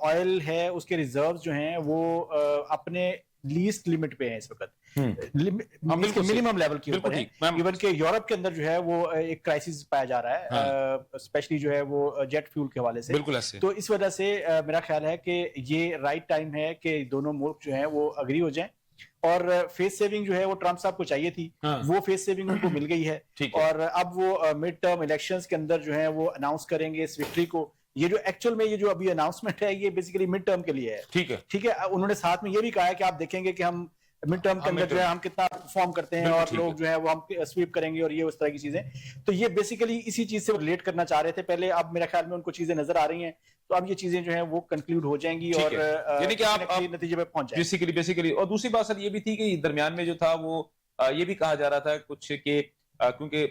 آئل ہے اس کے ریزروز جو ہیں وہ اپنے لیسٹ لمٹ پہ ہیں اس وقت، منیمم لیول کی اوپر ہیں. ایون کہ یورپ کے اندر جو ہے وہ ایک کرائسس پایا جا رہا ہے، اسپیشلی جو ہے وہ جیٹ فیول کے حوالے سے. تو اس وجہ سے میرا خیال ہے کہ یہ رائٹ ٹائم ہے کہ دونوں ملک جو ہیں وہ اگری ہو جائیں. اور فیس سیونگ جو ہے وہ ٹرمپ صاحب کو چاہیے تھی، وہ فیس سیونگ ان کو مل گئی ہے. اور اب وہ مڈ ٹرم الیکشنز کے اندر جو ہے وہ اناؤنس کریں گے اس وکٹری کو. یہ جو ایکچوئل میں یہ جو ابھی اناؤنسمنٹ ہے یہ بیسیکلی مڈ ٹرم کے لیے ہے. ٹھیک ہے. انہوں نے ساتھ میں یہ بھی کہا ہے کہ آپ دیکھیں گے کہ ہم مڈ ٹرم کے اندر جو ہے ہم کتنا پرفارم کرتے ہیں اور لوگ جو ہے وہ ہم سویپ کریں گے اور یہ اس طرح کی چیزیں. تو یہ بیسیکلی اسی چیز سے ریلیٹ کرنا چاہ رہے تھے پہلے. اب میرے خیال میں ان کو چیزیں نظر آ رہی ہیں تو اب یہ چیزیں جو ہیں وہ کنکلیوڈ ہو جائیں گی اور یعنی کہ آپ نتیجے پہ پہنچ جائیں بیسیکلی. اور دوسری بات سر یہ بھی تھی کہ درمیان میں جو تھا وہ یہ بھی کہا جا رہا تھا کچھ کہ کیونکہ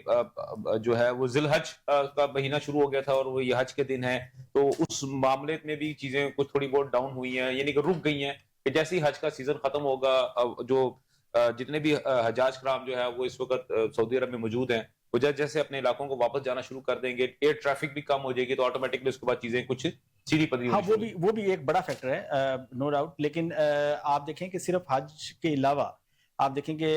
جو ہے وہ ذی الحج کا مہینہ شروع ہو گیا تھا اور وہ یہ حج کے دن ہے، تو اس معاملے میں بھی چیزیں کچھ تھوڑی بہت ڈاؤن ہوئی ہیں، یعنی کہ رک گئی ہیں کہ جیسے ہی حج کا سیزن ختم ہوگا جو جتنے بھی حجاج کرام جو ہے وہ اس وقت سعودی عرب میں موجود ہیں وہ جیسے اپنے علاقوں کو واپس جانا شروع کر دیں گے، ایئر ٹریفک بھی کم ہو جائے گی، تو آٹومیٹکلی اس کے بعد چیزیں کچھ سیدھی پدری ہاں وہ بھی ایک بڑا فیکٹر ہے نو ڈاؤٹ. لیکن آپ دیکھیں کہ صرف حج کے علاوہ آپ دیکھیں کہ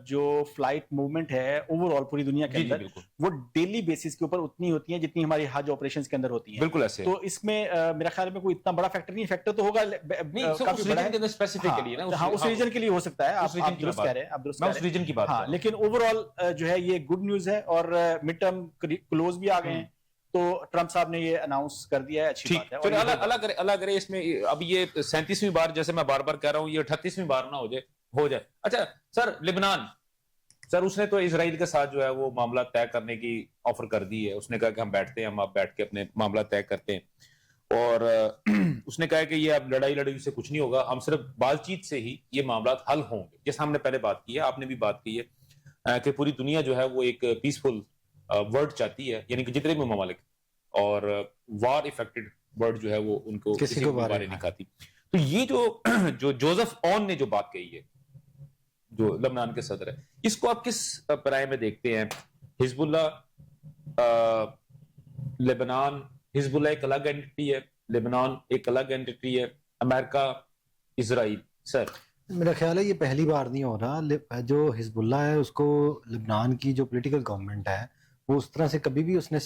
جو فلائٹ موومنٹ ہے اوور آل پوری دنیا کے اندر وہ ڈیلی بیسس کے اوپر اتنی ہوتی ہیں جتنی ہماری حج آپریشنز کے اندر ہوتی ہیں. بالکل ایسے. تو اس میں میرا خیال میں کوئی اتنا بڑا فیکٹر نہیں، فیکٹر تو ہوگا کافی بڑا ہے اسپیسیفکلی نا، ہاں اس ریجن کے لیے ہو سکتا ہے. آپ درست کہہ رہے ہیں، میں اس ریجن کی بات ہاں. لیکن اوور آل جو ہے یہ گڈ نیوز ہے اور مڈ ٹرم کلوز بھی آ گئے ہیں تو ٹرمپ صاحب نے یہ اناؤنس کر دیا ہے، اچھی بات ہے. اللہ کرے اس میں اب یہ 37ویں بار جیسے میں بار بار کہہ رہا ہوں یہ 38ویں بار نہ ہو جائے ہو جائے. اچھا سر, لبنان سر اس نے تو اسرائیل کے ساتھ جو ہے وہ معاملہ طے کرنے کی آفر کر دی ہے. اس نے کہا کہ ہم بیٹھتے ہیں, ہم آپ بیٹھ کے اپنے معاملہ طے کرتے ہیں, اور اس نے کہا کہ یہ اب لڑائی سے کچھ نہیں ہوگا, ہم صرف بات چیت سے ہی یہ معاملات حل ہوں گے. جیسا ہم نے پہلے بات کی ہے, آپ نے بھی بات کی ہے کہ پوری دنیا جو ہے وہ ایک پیسفل ورلڈ چاہتی ہے, یعنی کہ جتنے بھی ممالک, اور وار افیکٹڈ ورلڈ جو ہے وہ ان کو کسی کو بارے نہیں کھاتی. تو یہ جو جوزف اون نے جو بات کہی ہے, جو لبنان کے صدر ہے, اس کو آپ کس پرائے میں دیکھتے ہیں؟ حزب اللہ, لبنان, حزب اللہ ایک الگ اینٹی ہے, لبنان ایک الگ اینٹی ہے, امریکہ, اسرائیل. سر میرا خیال ہے یہ پہلی بار نہیں ہو رہا. جو حزب اللہ ہے اس کو لبنان کی جو پولیٹیکل گورنمنٹ ہے وہ اس طرح سے کبھی بھی اس نے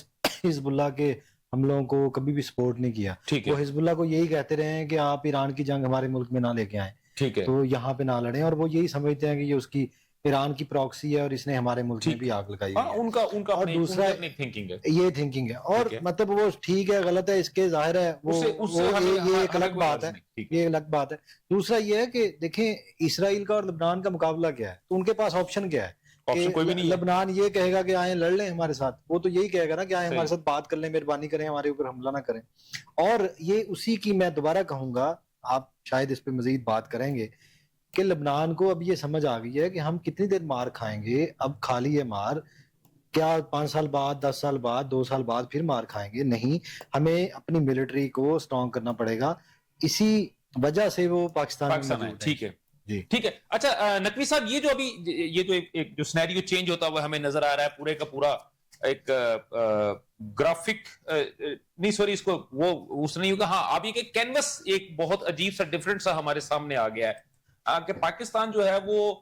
حزب اللہ کے حملوں کو کبھی بھی سپورٹ نہیں کیا. وہ حزب اللہ کو یہی کہتے رہے ہیں کہ آپ ایران کی جنگ ہمارے ملک میں نہ لے کے آئیں, تو یہاں پہ نہ لڑیں, اور وہ یہی سمجھتے ہیں کہ یہ اس کی ایران کی پراکسی ہے اور اس نے ہمارے ملک میں بھی آگ لگائی ہے. اور دوسرا یہ تھنکنگ ہے, اور مطلب وہ ٹھیک ہے غلط ہے اس کے ظاہر ہے, یہ ایک الگ بات ہے, یہ الگ بات ہے. دوسرا یہ ہے کہ دیکھیں اسرائیل کا اور لبنان کا مقابلہ کیا ہے, تو ان کے پاس آپشن کیا ہے. لبنان یہ کہے گا کہ آئیں لڑ لیں ہمارے ساتھ, وہ تو یہی کہے گا نا کہ آئیں ہمارے ساتھ بات کر لیں, مہربانی کریں, ہمارے اوپر حملہ نہ کریں. اور یہ اسی کی میں دوبارہ کہوں گا, آپ شاید اس پہ مزید بات کریں گے, کہ لبنان کو اب یہ سمجھ آ گئی ہے کہ ہم کتنی دیر مار کھائیں گے. اب کھا لی ہے مار, کیا 5 سال بعد, 10 سال بعد, 2 سال بعد پھر مار کھائیں گے؟ نہیں, ہمیں اپنی ملٹری کو اسٹرانگ کرنا پڑے گا. اسی وجہ سے وہ پاکستان ہے. ٹھیک ہے جی, ٹھیک ہے. اچھا نقوی صاحب, یہ جو ابھی یہ جو ایک جو سینیریو چینج ہوتا ہوا ہمیں نظر آ رہا ہے, پورے کا پورا ایک گرافک نہیں, سوری, اس کو وہ اس نہیں ہوگا, ہاں آپ یہ کہ کینوس ایک بہت عجیب سا ڈفرنٹ سا ہمارے سامنے آ گیا ہے کہ پاکستان جو ہے وہ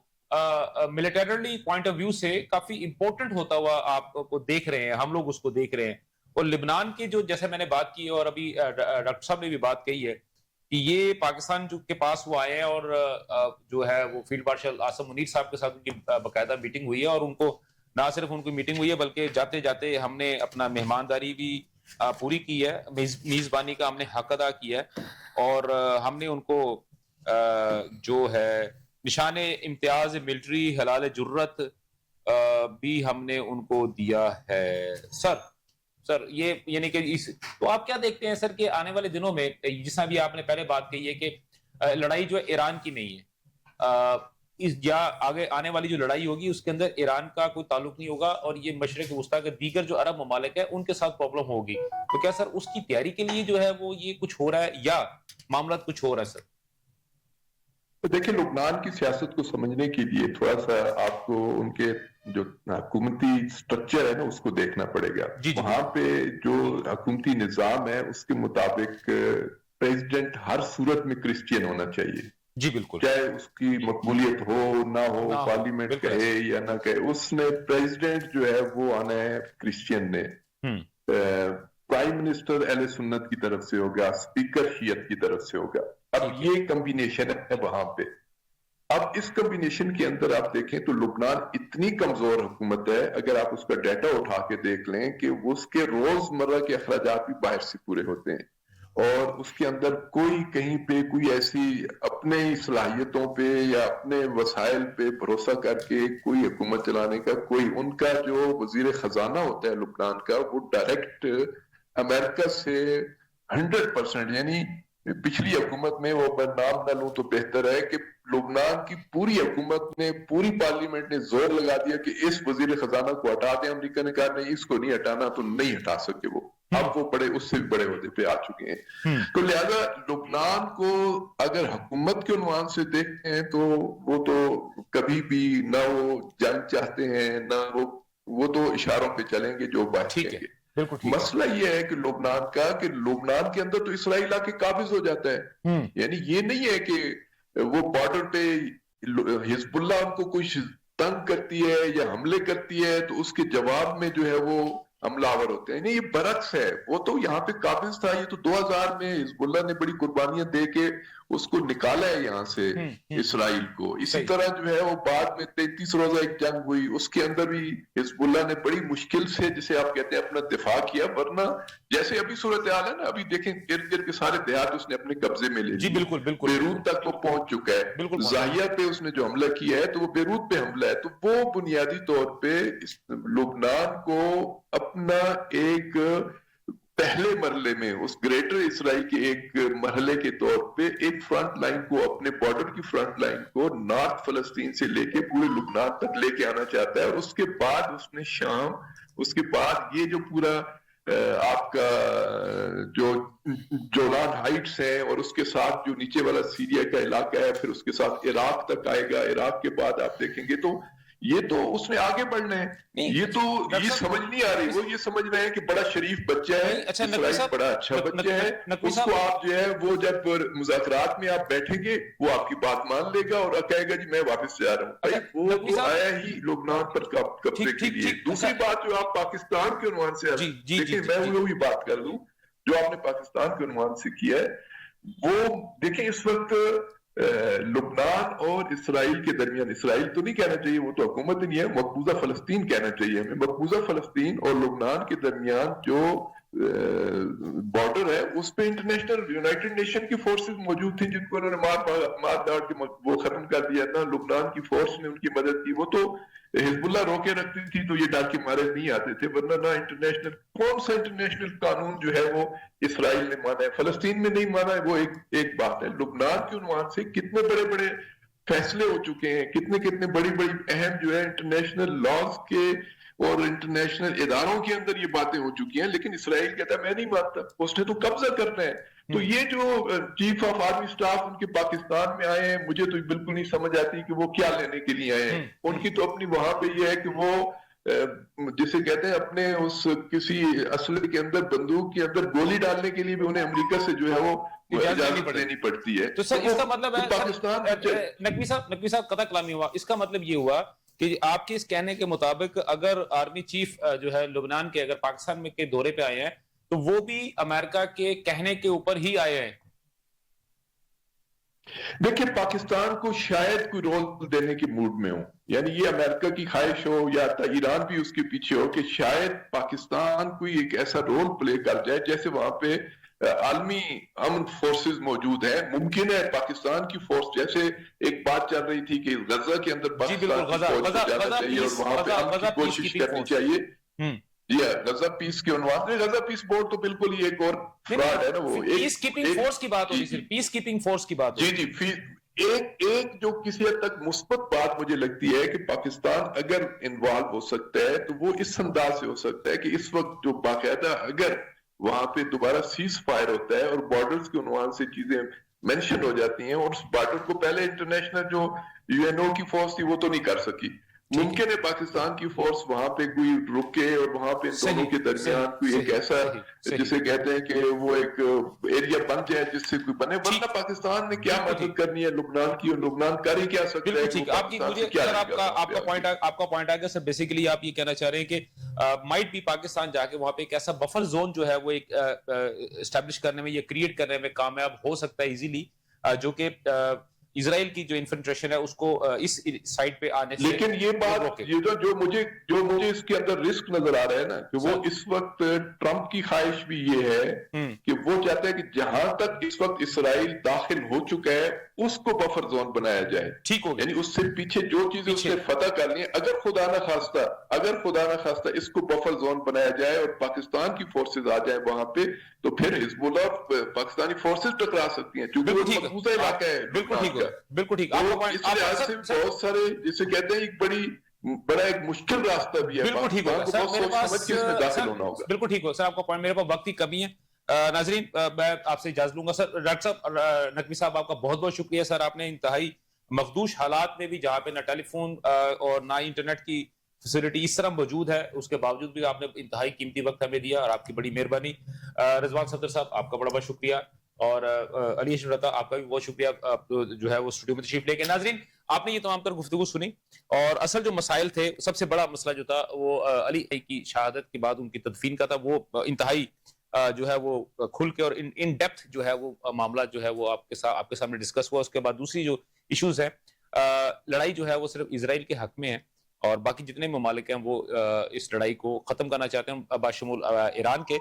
ملٹریلی پوائنٹ آف ویو سے کافی امپورٹنٹ ہوتا ہوا آپ کو دیکھ رہے ہیں, ہم لوگ اس کو دیکھ رہے ہیں. اور لبنان کے جو, جیسے میں نے بات کی اور ابھی ڈاکٹر صاحب نے بھی بات کہی ہے, کہ یہ پاکستان کے پاس وہ آئے ہیں, اور جو ہے وہ فیلڈ مارشل عاصم منیر صاحب کے ساتھ ان کی باقاعدہ میٹنگ ہوئی ہے, اور ان کو نہ صرف ان کی میٹنگ ہوئی ہے بلکہ جاتے جاتے ہم نے اپنا مہمانداری بھی پوری کی ہے, میزبانی کا ہم نے حق ادا کیا ہے, اور ہم نے ان کو جو ہے نشان امتیاز ملٹری حلال جرت بھی ہم نے ان کو دیا ہے. سر یہ یعنی کہ تو آپ کیا دیکھتے ہیں سر کہ آنے والے دنوں میں, جس طرح بھی آپ نے پہلے بات کہی ہے کہ لڑائی جو ہے ایران کی نہیں ہے, یا آگے آنے والی جو لڑائی ہوگی اس کے اندر ایران کا کوئی تعلق نہیں ہوگا, اور یہ مشرق وسطیٰ کے دیگر جو عرب ممالک ہیں ان کے ساتھ پرابلم ہوگی, تو کیا سر اس کی تیاری کے لیے جو ہے وہ یہ کچھ ہو رہا ہے, یا معاملات کچھ ہو رہا ہے؟ سر دیکھیں, لبنان کی سیاست کو سمجھنے کے لیے تھوڑا سا آپ کو ان کے جو حکومتی سٹرکچر ہے نا اس کو دیکھنا پڑے گا. وہاں پہ جو حکومتی نظام ہے اس کے مطابق پریزیڈنٹ ہر صورت میں کرسچین ہونا چاہیے. جی بالکل, چاہے اس کی مقبولیت ہو نہ ہو, پارلیمنٹ کہے یا نہ کہے, اس نے پریزیڈنٹ جو ہے وہ آنا ہے کرسچین نے. پرائم منسٹر اہل سنت کی طرف سے ہوگا, اسپیکر شیعت کی طرف سے ہوگا. اب یہ کمبینیشن ہے وہاں پہ. اب اس کمبینیشن کے اندر آپ دیکھیں تو لبنان اتنی کمزور حکومت ہے, اگر آپ اس کا ڈیٹا اٹھا کے دیکھ لیں کہ اس کے روزمرہ کے اخراجات بھی باہر سے پورے ہوتے ہیں, اور اس کے اندر کوئی کہیں پہ کوئی ایسی اپنے صلاحیتوں پہ یا اپنے وسائل پہ بھروسہ کر کے کوئی حکومت چلانے کا کوئی, ان کا جو وزیر خزانہ ہوتا ہے لبنان کا وہ ڈائریکٹ امریکہ سے 100%, یعنی پچھلی حکومت میں وہ نام نہ لوں تو بہتر ہے کہ لبنان کی پوری حکومت نے, پوری پارلیمنٹ نے زور لگا دیا کہ اس وزیر خزانہ کو ہٹا دیں. امریکہ نے کہا نہیں, اس کو نہیں ہٹانا, تو نہیں ہٹا سکے وہ. اب وہ بڑے اس سے بھی بڑے عہدے پہ آ چکے ہیں. تو لہذا لبنان کو اگر حکومت کے عنوان سے دیکھتے ہیں تو وہ تو کبھی بھی نہ وہ جنگ چاہتے ہیں, نہ وہ تو اشاروں پہ چلیں گے جو بات کہیں گے. مسئلہ یہ ہے کہ لبنان کا, کہ لبنان کے اندر تو اسرائیل آ کے قابض ہو جاتا ہے. یعنی یہ نہیں ہے کہ وہ بارڈر پہ حزب اللہ ان کو کچھ تنگ کرتی ہے یا حملے کرتی ہے تو اس کے جواب میں جو ہے وہ حملہ آور ہوتے ہیں. نہیں, یہ برعکس ہے. وہ تو یہاں پہ قابض تھا. یہ تو 2000 میں حزب اللہ نے بڑی قربانیاں دے کے اس کو نکالا ہے یہاں سے اسرائیل کو. اسی طرح جو ہے وہ بعد میں 33 روزہ ایک جنگ ہوئی, اس کے اندر بھی حزب اللہ نے بڑی مشکل سے جسے آپ کہتے ہیں اپنا دفاع کیا, ورنہ جیسے ابھی صورتحال ہے نا, ابھی دیکھیں ارد گرد کے سارے دیہات اس نے اپنے قبضے میں لے جی لیے. بالکل بالکل بیروت تک وہ پہنچ چکا ہے. زاہیہ پہ اس نے جو حملہ کیا ہے تو وہ بیروت پہ حملہ ہے. تو وہ بنیادی طور پہ لبنان کو اپنا ایک پہلے مرحلے میں اس گریٹر اسرائیل کے ایک مرحلے کے طور پہ ایک فرنٹ لائن کو, اپنے بارڈر کی فرنٹ لائن کو نارتھ فلسطین سے لے کے پورے لبنان تک لے کے آنا چاہتا ہے. اور اس کے بعد اس نے شام, اس کے بعد یہ جو پورا آپ کا جو جولان ہائٹس ہے اور اس کے ساتھ جو نیچے والا سیریا کا علاقہ ہے, پھر اس کے ساتھ عراق تک آئے گا. عراق کے بعد آپ دیکھیں گے تو یہ تو اس نے آگے بڑھنا ہے. یہ تو یہ سمجھ نہیں آ رہی, وہ یہ سمجھ رہے ہیں کہ بڑا شریف بچہ ہے اسرائیل, بڑا اچھا بچہ ہے, اس کو آپ جو ہے وہ جب مذاکرات میں آپ بیٹھیں گے وہ آپ کی بات مان لے گا اور کہے گا جی میں واپس جا رہا ہوں. وہ آیا ہی لبنان پر قبضے کے لیے. دوسری بات جو آپ پاکستان کے عنوان سے دیکھیں, میں وہی بات کر لوں جو آپ نے پاکستان کے عنوان سے کیا ہے. وہ دیکھیں اس وقت لبنان اور اسرائیل کے درمیان, اسرائیل تو نہیں کہنا چاہیے, وہ تو حکومت نہیں ہے, مقبوضہ فلسطین کہنا چاہیے ہمیں. مقبوضہ فلسطین اور لبنان کے درمیان جو بارڈر ہے اس پہ انٹرنیشنل یونائٹڈ نیشن کی فورسز موجود تھیں جن کو انہوں نے مار ڈال کے وہ ختم کر دیا تھا. لبنان کی فورس نے ان کی مدد کی. وہ تو حزب اللہ روکے رکھتی تھی تو یہ ڈال کے مارے نہیں آتے تھے, ورنہ نہ انٹرنیشنل, کون سا انٹرنیشنل قانون جو ہے وہ اسرائیل نے مانا ہے, فلسطین میں نہیں مانا ہے. وہ ایک بات ہے. لبنان کے عنوان سے کتنے بڑے بڑے فیصلے ہو چکے ہیں, کتنے بڑی اہم جو ہے انٹرنیشنل لاز کے اور انٹرنیشنل اداروں کے اندر یہ باتیں ہو چکی ہیں, لیکن اسرائیل کہتا ہے میں نہیں مانتا, اس نے تو قبضہ کرنا ہے. تو یہ جو چیف آف آرمی سٹاف ان کے پاکستان میں آئے ہیں, مجھے تو بالکل نہیں سمجھ آتی کہ وہ کیا لینے کے لیے آئے ہیں. ان کی تو اپنی وہاں پہ یہ ہے کہ وہ جسے کہتے ہیں اپنے اس کسی اسلحے کے اندر, بندوق کے اندر گولی ڈالنے کے لیے بھی انہیں امریکہ سے جو ہے وہ اجازت لینی پڑتی ہے. تو سر اس کا مطلب ہے پاکستان نقوی صاحب قطع کلامی ہوا, اس کا مطلب یہ ہوا کہ آپ کے اس کہنے کے مطابق اگر آرمی چیف جو ہے لبنان کے اگر پاکستان میں کے دورے پہ آئے ہیں تو وہ بھی امریکہ کے کہنے کے اوپر ہی آئے ہیں. دیکھیں پاکستان کو شاید کوئی رول دینے کے موڈ میں ہو, یعنی یہ امریکہ کی خواہش ہو یا ایران بھی اس کے پیچھے ہو کہ شاید پاکستان کوئی ایک ایسا رول پلے کر جائے جیسے وہاں پہ عالمی امن فورسز موجود ہیں. ممکن ہے پاکستان کی فورس, جیسے ایک بات چل رہی تھی کہ غزہ کے اندر پاکستان کی فوج جانا چاہیے اور وہاں پہ امن کی کوشش کرنی چاہیے. جی غزہ پیس کے عنوان سے, غزہ پیس بورڈ تو بالکل ہی ایک اور فراڈ ہے نا. وہ پیس کیپنگ فورس کی بات ہوئی, صرف پیس کیپنگ فورس کی بات. جی ایک جو کسی حد تک مثبت بات مجھے لگتی ہے کہ پاکستان اگر انوالو ہو سکتا ہے تو وہ اس انداز سے ہو سکتا ہے کہ اس وقت جو باقاعدہ اگر وہاں پہ دوبارہ سیز فائر ہوتا ہے اور بارڈرز کے عنوان سے چیزیں مینشن ہو جاتی ہیں, اور اس بارڈر کو پہلے انٹرنیشنل جو یو این او کی فورس تھی وہ تو نہیں کر سکی. ممکن ہے پاکستان کی فورس وہاں پہ کوئی رکے اور وہاں پہ دونوں کے درمیان کوئی ایک ایسا جسے کہتے ہیں کہ وہ ایک ایریا بن جائے جس سے کوئی بنے, ورنہ پاکستان نے کیا مدد کرنی ہے لبنان کی, اور لبنان کر ہی کیا سکتا ہے. آپ کا پوائنٹ آگے سر, بیسیکلی آپ یہ کہنا چاہ رہے ہیں کہ مائٹ بھی پاکستان جا کے وہاں پہ ایک ایسا بفر زون جو ہے وہ ایک اسٹیبلش کرنے میں یا کریٹ کرنے میں کامیاب ہو سکتا ہے ایزیلی, جو کہ اسرائیل کی جو انفنٹریشن ہے اس کو اس سائٹ پہ آنے سے. لیکن یہ بات جو مجھے اس کے اندر رسک نظر آ رہا ہے نا کہ وہ اس وقت ٹرمپ کی خواہش بھی یہ ہے کہ وہ چاہتا ہے کہ جہاں تک اس وقت اسرائیل داخل ہو چکا ہے اس کو بفر زون بنایا جائے. ٹھیک ہو گیا, یعنی اس سے پیچھے جو چیزیں اس نے فتح کر لی ہیں, اگر خدا نہ خواستہ اس کو بفر زون بنایا جائے اور پاکستان کی فورسز آ جائیں وہاں پہ, تو پھر حزب اللہ اور پاکستانی فورسز ٹکرا سکتی ہیں کیونکہ وہ مقبوضہ علاقہ ہے. بالکل ٹھیک. اس لحاظ سے بہت سارے جسے کہتے ہیں ایک بڑا ایک مشکل راستہ بھی ہے. بالکل ٹھیک ہوگا سر, میرے پاس بالکل ٹھیک ہوگا سر, آپ کا پوائنٹ, میرے پاس وقت کی کمی ہے. ناظرین میں آپ سے اجازت لوں گا سر. ڈاکٹر صاحب نقوی صاحب آپ کا بہت بہت شکریہ سر, آپ نے انتہائی مخدوش حالات میں بھی جہاں پہ نہ ٹیلی فون اور نہ انٹرنیٹ کی فیسلٹی اس طرح موجود ہے اس کے باوجود بھی آپ نے انتہائی قیمتی وقت ہمیں دیا, اور آپ کی بڑی مہربانی. رضوان صفدر صاحب آپ کا بڑا بڑا شکریہ, اور علی اشرف رضا آپ کا بھی بہت شکریہ جو ہے وہ اسٹوڈیو میں تشریف لے کے. ناظرین آپ نے یہ تمام تر گفتگو سنی, اور اصل جو مسائل تھے, سب سے بڑا مسئلہ جو تھا وہ علی کی شہادت کے بعد ان کی تدفین کا تھا, وہ انتہائی جو ہے وہ کھل کے اور ان ڈیپتھ جو ہے وہ معاملات جو ہے وہ آپ کے سامنے ڈسکس ہوا. اس کے بعد دوسری جو ایشوز ہیں، لڑائی جو ہے وہ صرف اسرائیل کے حق میں ہے اور باقی جتنے ممالک ہیں وہ اس لڑائی کو ختم کرنا چاہتے ہیں باشمول ایران کے.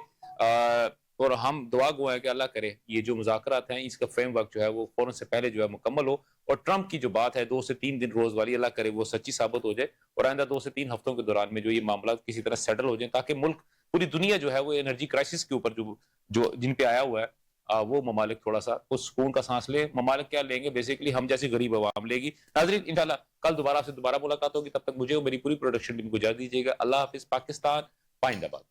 اور ہم دعا گو ہیں کہ اللہ کرے یہ جو مذاکرات ہیں اس کا فریم ورک جو ہے وہ فوراً سے پہلے جو ہے مکمل ہو، اور ٹرمپ کی جو بات ہے 2 سے 3 دن روز والی، اللہ کرے وہ سچی ثابت ہو جائے اور آئندہ 2 سے 3 ہفتوں کے دوران میں جو یہ معاملات کسی طرح سیٹل ہو جائیں، تاکہ ملک، پوری دنیا جو ہے وہ انرجی کرائسس کے اوپر جو جن پہ آیا ہوا ہے وہ ممالک تھوڑا سا اس سکون کا سانس لے. ممالک کیا لیں گے؟ بیسیکلی ہم جیسی غریب عوام لے گی. ناظرین انشاءاللہ کل دوبارہ آپ سے دوبارہ ملاقات ہوگی، تب تک مجھے اور میری پوری پروڈکشن ٹیم کو اجازت دیجیے گا. اللہ حافظ. پاکستان پائندہ باد.